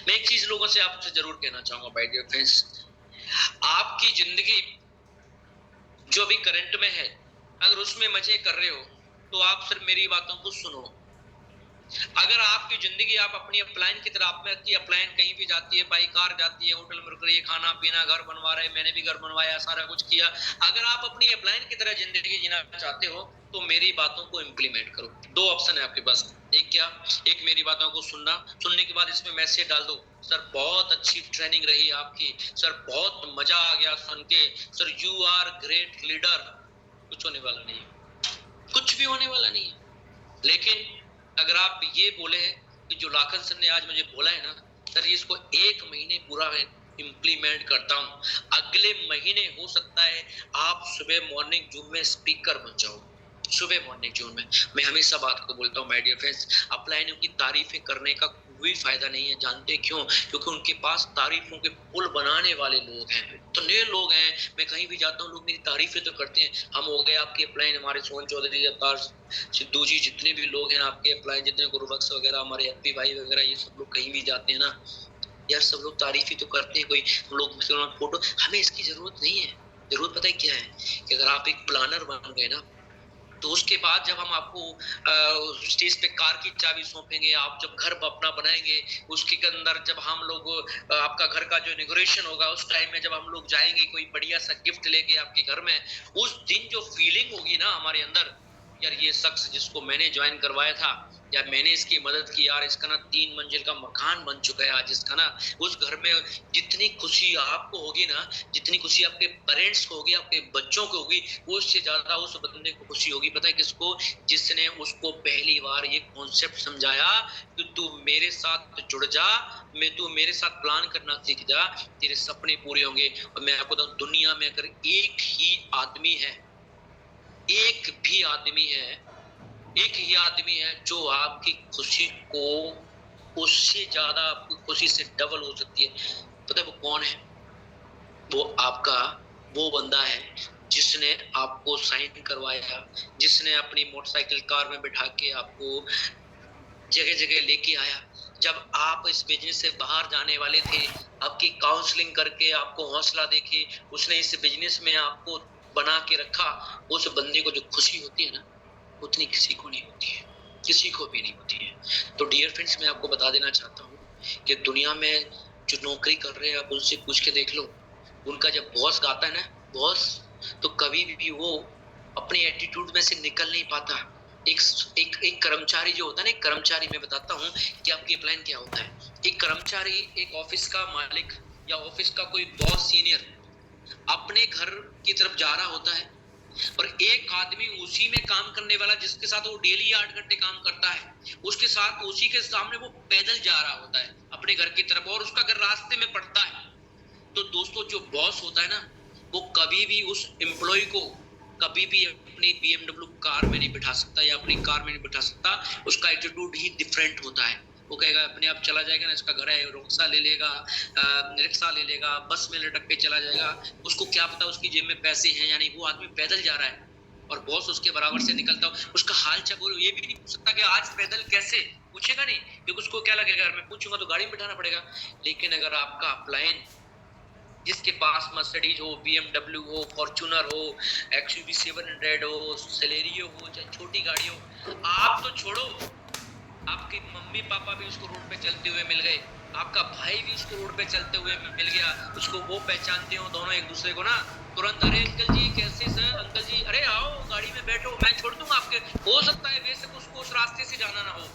मैं एक चीज लोगों से आपसे जरूर कहना चाहूंगा माय डियर फ्रेंड्स, आपकी जिंदगी जो अभी करंट में है, अगर उसमें मजे कर रहे हो तो आप सिर्फ मेरी बातों को सुनो। अगर आपकी जिंदगी आप अपनी अपलाइन की तरह, आपकी अपलाइन कहीं भी जाती है, बाई कार जाती है, होटल में रुक रही है, खाना पीना, घर बनवा रहे, मैंने भी घर बनवाया, सारा कुछ किया। अगर आप अपनी अपलाइन की तरह जिंदगी जीना चाहते हो तो मेरी बातों को इम्प्लीमेंट करो। 2 ऑप्शन है आपके पास, एक क्या, एक मेरी बातों को सुनना, सुनने के बाद इसमें मैसेज डाल दो, सर बहुत अच्छी ट्रेनिंग रही आपकी, सर बहुत मजा आ गया सुन के, sir you are great leader. कुछ होने वाला नहीं है, कुछ भी होने वाला नहीं है। लेकिन अगर आप ये बोले कि जो लाखन सर ने आज मुझे बोला है ना, सर इसको 1 महीने पूरा इम्प्लीमेंट करता हूँ, अगले महीने हो सकता है आप सुबह मॉर्निंग जूम में स्पीकर बन जाओ। सुबह मॉर्निंग जून में मैं हमेशा बात को बोलता हूँ माय डियर फ्रेंड्स, अपलाइनों की तारीफें करने का कोई फायदा नहीं है। जानते क्यों? क्योंकि उनके पास तारीफों के पुल बनाने वाले लोग हैं, इतने लोग हैं। मैं कहीं भी जाता हूँ लोग मेरी तारीफें तो करते हैं। हम हो गए आपके अपलाइन, हमारे सोहन चौधरी, अवतार सिद्धू जी, जितने भी लोग हैं आपके अपलाइन, जितने गुरुबख्श वगैरह, हमारे एपी भाई वगैरह, ये सब लोग कहीं भी जाते हैं ना यार, सब लोग तारीफ ही तो करते हैं। कोई लोग फोटो, हमें इसकी जरूरत नहीं है। जरूरत पता है क्या है कि अगर आप एक प्लानर बन गए ना, तो उसके बाद जब हम आपको स्टेज पे कार की चाबी सौंपेंगे, आप जब घर अपना बनाएंगे, उसके अंदर जब हम लोग आपका घर का जो इनॉग्रेशन होगा, उस टाइम में जब हम लोग जाएंगे कोई बढ़िया सा गिफ्ट लेके आपके घर में, उस दिन जो फीलिंग होगी ना हमारे अंदर, यार ये शख्स जिसको मैंने ज्वाइन करवाया था, यार मैंने इसकी मदद की, यार इसका ना 3 मंजिल का मकान बन चुका है आज इसका ना। उस घर में जितनी खुशी आपको होगी ना, जितनी खुशी आपके पेरेंट्स को होगी, आपके बच्चों को होगी, उससे ज्यादा उस बंदे को खुशी होगी। पता है किसको? जिसने उसको पहली बार ये कॉन्सेप्ट समझाया कि तू मेरे साथ जुड़ जा, तू मेरे साथ प्लान करना सीख जा, तेरे सपने पूरे होंगे। और मैं आपको बताऊं, दुनिया में अगर एक ही आदमी है, एक भी आदमी है, एक ही आदमी है जो आपकी खुशी को, उससे ज्यादा आपकी खुशी से डबल हो सकती है। पता है वो कौन है? वो आपका वो बंदा है जिसने आपको साइन करवाया, जिसने अपनी मोटरसाइकिल कार में बिठा के आपको जगह जगह लेके आया। जब आप इस बिजनेस से बाहर जाने वाले थे, आपकी काउंसलिंग करके आपको हौसला देके उसने इस बिजनेस में आपको बना के रखा। उस बंदे को जो खुशी होती है ना, उतनी किसी को नहीं होती है, किसी को भी नहीं होती है। तो डियर फ्रेंड्स, मैं आपको बता देना चाहता हूँ कि दुनिया में जो नौकरी कर रहे हैं, आप उनसे पूछ के देख लो, उनका जब बॉस गाता है ना बॉस, तो कभी भी वो अपने एटीट्यूड में से निकल नहीं पाता। एक कर्मचारी जो होता है ना, एक कर्मचारी, मैं बताता हूँ कि आपकी प्लान क्या होता है। एक कर्मचारी, एक ऑफिस का मालिक या ऑफिस का कोई बॉस सीनियर अपने घर की तरफ जा रहा होता है, और एक आदमी उसी में काम करने वाला, जिसके साथ वो डेली 8 घंटे काम करता है, उसके साथ उसी के सामने वो पैदल जा रहा होता है अपने घर की तरफ, और उसका घर रास्ते में पड़ता है। तो दोस्तों, जो बॉस होता है ना, वो कभी भी उस एम्प्लॉय को कभी भी अपनी BMW कार में नहीं बिठा सकता या अपनी कार में नहीं बिठा सकता, उसका एटीट्यूड ही डिफरेंट होता है। वो कहेगा अपने आप चला जाएगा ना, इसका घर है, रिक्शा ले लेगा, रिक्शा ले लेगा, बस में लटक के चला जाएगा, उसको क्या पता उसकी जेब में पैसे हैं या नहीं। वो आदमी पैदल जा रहा है और बॉस उसके बराबर से निकलता हो, उसका हाल चाल ये भी नहीं पूछ सकता कि आज पैदल कैसे, पूछेगा नहीं, क्योंकि उसको क्या लगेगा, अगर मैं पूछूंगा तो गाड़ी में बिठाना पड़ेगा। लेकिन अगर आपका अपलाइन जिसके पास मर्सिडीज हो, BMW हो, फॉर्च्यूनर हो, XUV 700 हो, सेलेरियो हो, चाहे छोटी गाड़ी हो, आप तो छोड़ो, आपके मम्मी पापा भी उसको रोड पे चलते हुए मिल गए, आपका भाई भी उसको रोड पे चलते हुए मिल गया, उसको वो पहचानते हो दोनों एक दूसरे को ना, तुरंत अरे अंकल जी कैसे सर, अंकल जी अरे आओ गाड़ी में बैठो, मैं छोड़ दूंगा आपके। हो सकता है बेशक उसको उस रास्ते से जाना ना हो,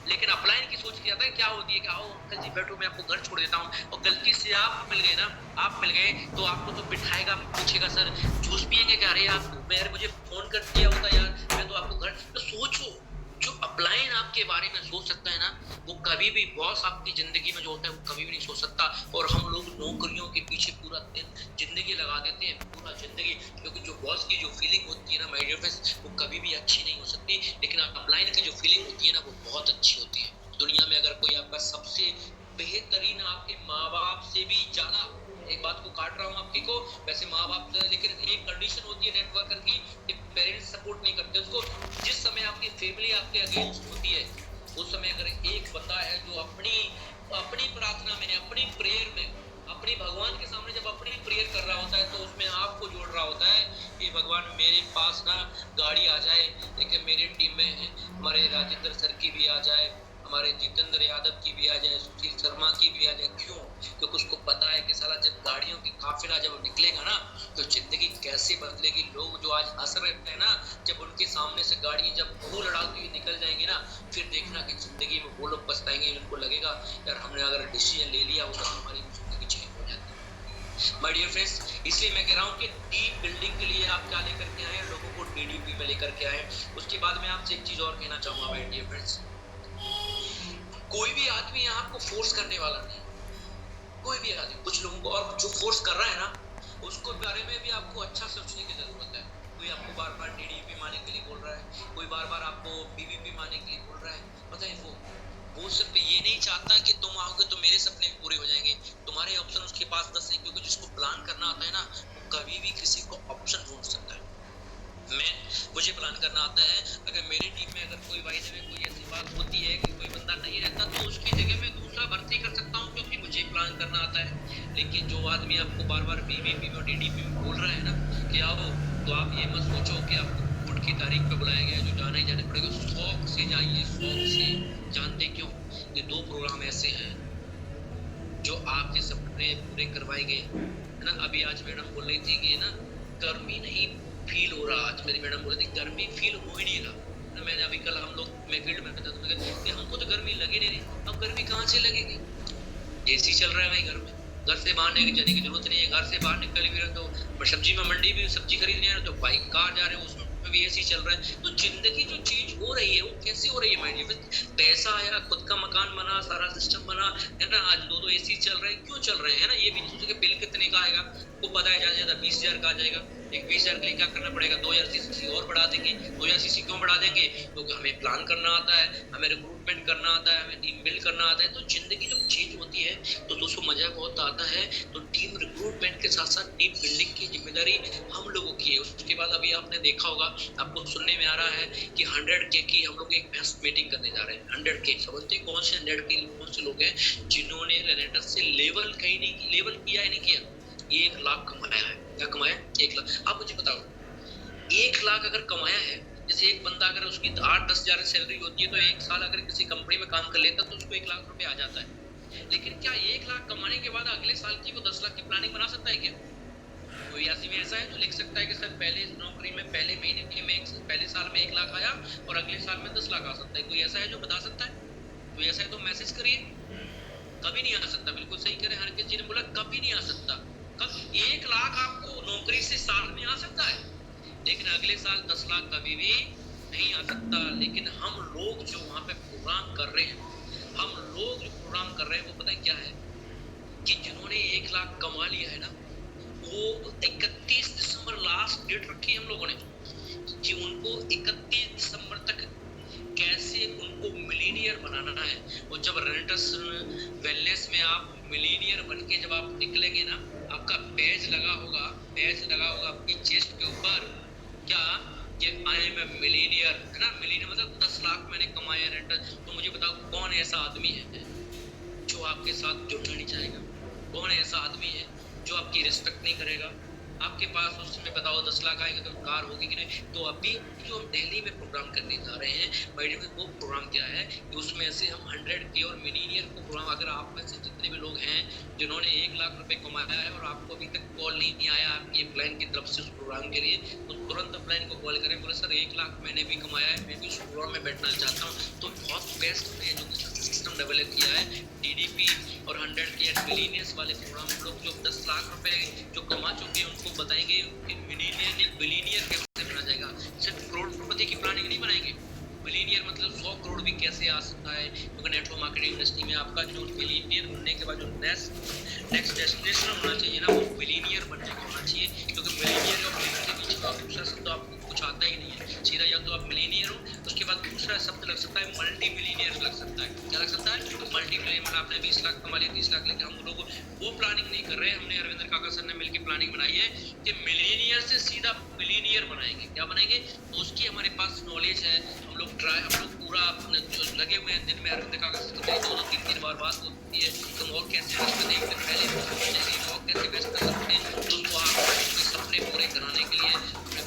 लेकिन अपलाइन की सोच क्या था, क्या होती है कि आओ अंकल जी बैठो, मैं आपको घर छोड़ देता हूँ, और गलती से आप मिल गए ना, आप मिल गए तो आपको तो बिठाएगा, पूछेगा सर जूस पियेंगे क्या, अरे आप यार मुझे फोन कर दिया होता यार, मैं तो आपको घर। तो सोचो, जो अपलाइन आपके बारे में सोच सकता है ना, वो कभी भी बॉस आपकी जिंदगी में जो होता है वो कभी भी नहीं सोच सकता। और हम लोग नौकरियों के पीछे पूरा दिन जिंदगी लगा देते हैं, पूरा जिंदगी, क्योंकि जो बॉस की जो फीलिंग होती है ना माय डियर फ्रेंड्स, वो कभी भी अच्छी नहीं हो सकती, लेकिन अपलाइन की जो फीलिंग होती है ना वो बहुत अच्छी होती है। दुनिया में अगर कोई आपका सबसे बेहतरीन, आपके माँ बाप से भी ज्यादा, एक बात को काट रहा हूँ आप ठीक हो, वैसे माँ बाप, लेकिन एक कंडीशन होती है नेटवर्कर की कि पेरेंट्स सपोर्ट नहीं करते उसको। जिस समय आपकी फैमिली आपके अगेंस्ट होती है, उस समय अगर एक बंदा है जो अपनी प्रार्थना में, अपनी प्रेयर में, अपनी भगवान के सामने जब अपनी प्रेयर कर रहा होता है, तो उसमें आपको जोड़ रहा होता है कि भगवान मेरे पास ना गाड़ी आ जाए, लेकिन मेरी टीम में हमारे राजेंद्र सर की भी आ जाए, हमारे जितेंद्र यादव की भी आ जाए, सुशील शर्मा की भी आ जाए। क्यों? क्योंकि उसको पता है कि साला जब गाड़ियों की काफिला जब निकलेगा ना, तो जिंदगी कैसे बदलेगी। लोग जो आज हंस रहे हैं ना, जब उनके सामने से गाड़ियां जब वो लड़ाती हुई निकल जाएंगी ना, फिर देखना कि जिंदगी में वो लोग पछताएंगे, उनको लगेगा यार हमने अगर डिसीजन ले लिया होता तो हमारी जिंदगी चेंज हो जाती। माय डियर फ्रेंड्स, इसलिए मैं कह रहा हूँ कि टीम बिल्डिंग के लिए आप क्या लेकर के आए, लोगों को DDP में लेकर के आए। उसके बाद मैं आपसे एक चीज और कहना चाहूंगा माय डियर फ्रेंड्स, कोई भी आदमी यहाँ आपको फोर्स करने वाला नहीं, कोई भी आदमी, कुछ लोगों को, और जो फोर्स कर रहा है ना, उसको बारे में भी आपको अच्छा सोचने की जरूरत है। कोई आपको बार बार DDP माने के लिए बोल रहा है, कोई बार बार आपको BBP माने के लिए बोल रहा है, पता है वो सिर्फ ये नहीं चाहता कि तुम आओगे तो मेरे सपने पूरे हो जाएंगे, तुम्हारे ऑप्शन उसके पास 10 है, क्योंकि जिसको प्लान करना आता है ना, वो कभी भी किसी को ऑप्शन ढूंढ सकता है। मुझे प्लान करना आता है, अगर मेरी टीम में अगर कोई वाइड में कोई ऐसी बात होती है कि कोई बंदा नहीं रहता, तो उसकी जगह में दूसरा भर्ती कर सकता हूँ, क्योंकि मुझे प्लान करना आता है। लेकिन जो आदमी आपको बार बार BBP और DDP में बोल रहा है ना कि आओ, तो आप ये मत सोचो कि आपको वोट की तारीख पे बुलाया गया, जो जाना ही जाने पड़ेगा, शौक से जाइए, शौक से। जानते क्यों? ये 2 प्रोग्राम ऐसे हैं जो आपके सपने पूरे करवाएंगे, है ना। अभी आज मैडम बोल रही थी कि ना गर्मी नहीं फील हो रहा, आज मेरी मैडम बोल रही थी गर्मी फील हो ही नहीं रहा ना। मैंने अभी कल हम लोग मैं फील्ड में था, तो मैं कि हमको तो गर्मी लगी नहीं रही। अब गर्मी कहाँ से लगेगी? AC चल रहा है भाई घर में, घर से बाहर नहीं जाने की जरूरत नहीं है, घर से बाहर निकल भी रहे तो सब्जी में मंडी भी सब्जी खरीदने आ रहे तो बाइक कार जा रहे हैं, उसमें भी AC चल रहा है। तो जिंदगी जो चीज हो रही है वो कैसे हो रही है माइंड में? पैसा आया, खुद का मकान बना, सारा सिस्टम बना, है ना। आज 2 AC चल रहे हैं, क्यों चल रहे हैं ना, ये भी नहीं सोचे कि बिल कितने का आएगा। वो पता है ज्यादा ज्यादा 20,000 का आ जाएगा। एक 20,000 के लिए क्या करना पड़ेगा, 2,000 CC और बढ़ा देंगे। 2,000 CC क्यों बढ़ा देंगे? क्योंकि हमें प्लान करना आता है, हमें रिक्रूटमेंट करना आता है, हमें टीम बिल्ड करना आता है। तो जिंदगी जब चेंज होती है तो दोस्तों मजा बहुत आता है। तो टीम रिक्रूटमेंट के साथ साथ टीम बिल्डिंग की जिम्मेदारी हम लोगों की है। उसके बाद अभी आपने देखा होगा, आपको सुनने में आ रहा है कि 100K की हम लोग एक बेस्ट मीटिंग करने जा रहे हैं। 100K समझते कौन से 100K कौन से लोग हैं जिन्होंने रेनेटस से लेवल कहीं नहीं, लेवल किया ही नहीं किया, 1 लाख कमाया है। क्या कमाया? 1 लाख। आप मुझे बताओ, 1 लाख अगर कमाया है, जैसे एक बंदा अगर उसकी 8-10 हजार सैलरी होती है, तो 1 साल अगर किसी कंपनी में काम कर लेता तो उसको 1 लाख रुपए आ जाता है। लेकिन क्या 1 लाख कमाने के बाद अगले साल की वो 10 लाख की प्लानिंग बना सकता है क्या? कोई आदमी ऐसा है जो लिख सकता है कि सर पहले नौकरी में पहले महीने में पहले साल में 1 लाख आया और अगले साल में 10 लाख आ सकता है? कोई ऐसा है जो बता सकता है? कोई ऐसा है तो मैसेज करिए। कभी नहीं आ सकता। बिल्कुल सही कह रहे हैं हरकित जी ने बोला, कभी नहीं आ सकता। कब 1 लाख आपको नौकरी से साल में आ सकता है, लेकिन अगले साल 10 लाख कभी भी नहीं आ सकता। लेकिन हम लोग जो वहां पे प्रोग्राम कर रहे हैं, हम लोग जो प्रोग्राम कर रहे हैं, वो पता है क्या है कि जिन्होंने 1 लाख कमा लिया है ना, वो 31 दिसंबर लास्ट लास्ट डेट रखी है हम लोगों ने कि उनको 31 दिसंबर तक कैसे उनको मिलीनियर बनाना है। और जब रेनेटस वेलनेस में आप मिलीनियर बन के जब आप निकलेंगे ना, आपका बैज लगा होगा आपकी चेस्ट के ऊपर, क्या कि आई एम ए मिलीनियर, है ना। मिलीनियर मतलब 10 लाख मैंने कमाया रेनेटस। तो मुझे बताओ कौन ऐसा आदमी है जो आपके साथ जुड़ना नहीं चाहेगा? कौन ऐसा आदमी है जो आपकी रिस्पेक्ट नहीं करेगा? आपके पास उस समय बताओ 10 लाख आएगा तो कार होगी कि नहीं? तो अभी जो हम दिल्ली में प्रोग्राम करने जा रहे हैं भाई, वो प्रोग्राम क्या है कि उसमें से हम 100K और मिलीनियर को प्रोग्राम, अगर आप में से जितने भी लोग हैं जिन्होंने 1 लाख रुपए कमाया है और आपको अभी तक कॉल नहीं आया आपकी प्लान की तरफ से उस प्रोग्राम के लिए, तो तुरंत प्लान को कॉल करें, बोले सर 1 लाख मैंने भी कमाया है, मैं भी उस प्रोग्राम में बैठना चाहता हूँ। तो बहुत बेस्ट है जो सिस्टम डेवलप किया है DDP और 100K एंड मिलीनियर्स वाले प्रोग्राम। हम लोग जो 10 लाख रुपए जो कमा चुके हैं उनको बताएंगे कि मिलीनियर कैसे बना जाएगा। सिर्फ करोड़पति की प्लानिंग नहीं बनाएंगे, मिलीनियर मतलब 100 करोड़ भी कैसे आ सकता है, क्योंकि नेटवर्क मार्केटिंग इंडस्ट्री में आपका जो मिलीनियर बनने के बाद जो नेक्स्ट डेस्टिनेशन होना चाहिए ना, वो मिलीनियर बनने का होना चाहिए। क्योंकि मिलीनियर और मिलीनियर के बीच का दूसरा शब्द आपको कुछ आता ही नहीं है सीधा, या तो आप मिलीनियर हो, उसके बाद दूसरा शब्द लग सकता है मल्टी मिलीनियर लग सकता है। क्या लग सकता है? तो मल्टी मिलीनियर मतलब आपने 20 लाख कमा लिया 30 लाख, लेकिन हम लोग वो प्लानिंग नहीं कर रहे हैं। हमने अरविंदर काका सर ने मिलकर प्लानिंग बनाई है कि मिलीनियर से सीधा मिलीनियर बनाएंगे। क्या बनाएंगे? तो उसकी हमारे पास नॉलेज है, हम लोग पूरा जो लगे हुए हैं। दिन में अरविंद काका से तो 2-3 बार बात होती है, तुम और कैसे बेस्ट कर, एक दिन पहले और कैसे बेस्ट कर सकते हैं। दोस्तों आप सपने पूरे कराने के लिए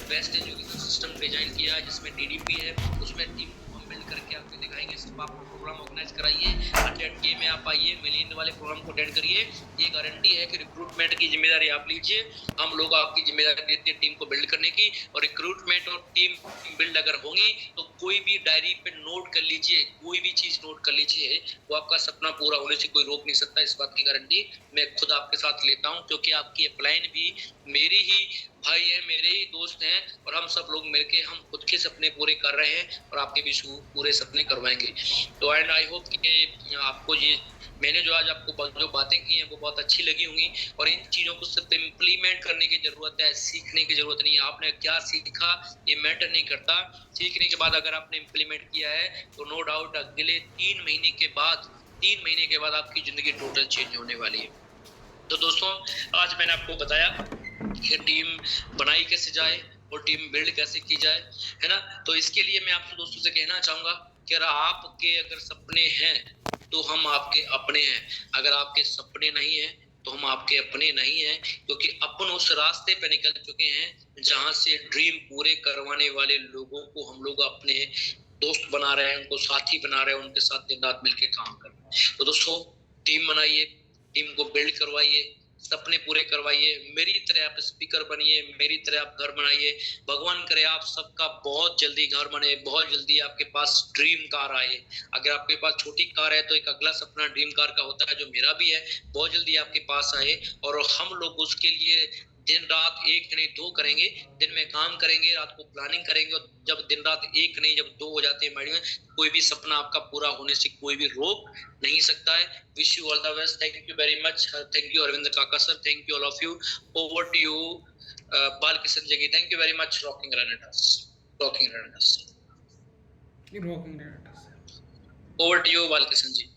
बेस्ट एजुकेशन सिस्टम डिजाइन किया है, जिसमें DDP है, उसमें टीम को हम बिल्ड करके आपको दिखाएंगे। सिर्फ आप प्रोग्राम ऑर्गेनाइज कराइए, 100K में आप आइए, मिलियन वाले प्रोग्राम को अटेंड करिए। ये गारंटी है कि रिक्रूटमेंट की जिम्मेदारी आप लीजिए, हम लोग आपकी जिम्मेदारी देते हैं टीम को बिल्ड करने की। और रिक्रूटमेंट और टीम बिल्ड अगर होंगी तो कोई भी डायरी पे नोट कर लीजिए, कोई भी चीज नोट कर लीजिए, वो आपका सपना पूरा होने से कोई रोक नहीं सकता। इस बात की गारंटी मैं खुद आपके साथ लेता हूं, क्योंकि आपकी अपलाइन भी मेरी ही भाई है, मेरे ही दोस्त हैं, और हम सब लोग मिलके हम खुद के सपने पूरे कर रहे हैं और आपके भी पूरे सपने करवाएंगे। तो एंड आई होप कि आपको ये मैंने जो आज आपको जो बातें की हैं वो बहुत अच्छी लगी होंगी। और इन चीजों को सिर्फ इम्प्लीमेंट करने की जरूरत है, सीखने की जरूरत नहीं है। आपने क्या सीखा ये मैटर नहीं करता, सीखने के बाद अगर आपने इम्प्लीमेंट किया है तो नो डाउट अगले 3 महीने के बाद आपकी जिंदगी टोटल चेंज होने वाली है। तो दोस्तों आज मैंने आपको बताया कि टीम बनाई कैसे जाए और टीम बिल्ड कैसे की जाए, है ना। तो इसके लिए मैं आपसे दोस्तों से कहना चाहूंगा कि आपके अगर सपने हैं तो हम आपके अपने हैं, अगर आपके सपने नहीं है तो हम आपके अपने नहीं हैं, क्योंकि अपन उस रास्ते पे निकल चुके हैं जहां से ड्रीम पूरे करवाने वाले लोगों को हम लोग अपने दोस्त बना रहे हैं, उनको साथी बना रहे हैं, उनके साथ दिन रात मिलकर काम कर रहे हैं। तो दोस्तों टीम बनाइए, टीम को बिल्ड करवाइए, सपने पूरे करवाइए, मेरी तरह आप स्पीकर बनिए, मेरी तरह आप घर बनाइए। भगवान करे आप सबका बहुत जल्दी घर बने, बहुत जल्दी आपके पास ड्रीम कार आए। अगर आपके पास छोटी कार है तो एक अगला सपना ड्रीम कार का होता है, जो मेरा भी है, बहुत जल्दी आपके पास आए। और हम लोग उसके लिए दिन रात एक नहीं दो करेंगे, दिन में काम करेंगे, रात को प्लानिंग करेंगे, और जब दिन रात एक नहीं जब 2 हो जाते हैं माइंड में, कोई भी सपना आपका पूरा होने से कोई भी रोक नहीं सकता है। Wish you all the best, thank you very much, thank you Arvind Kaka sir, thank you all of you. Over to you Balkishan जगी, thank you very much. Rocking रेनेटस, रॉकिंग रेनेटस, रॉकिंग रेनेटस। Over to you Balkishan ji.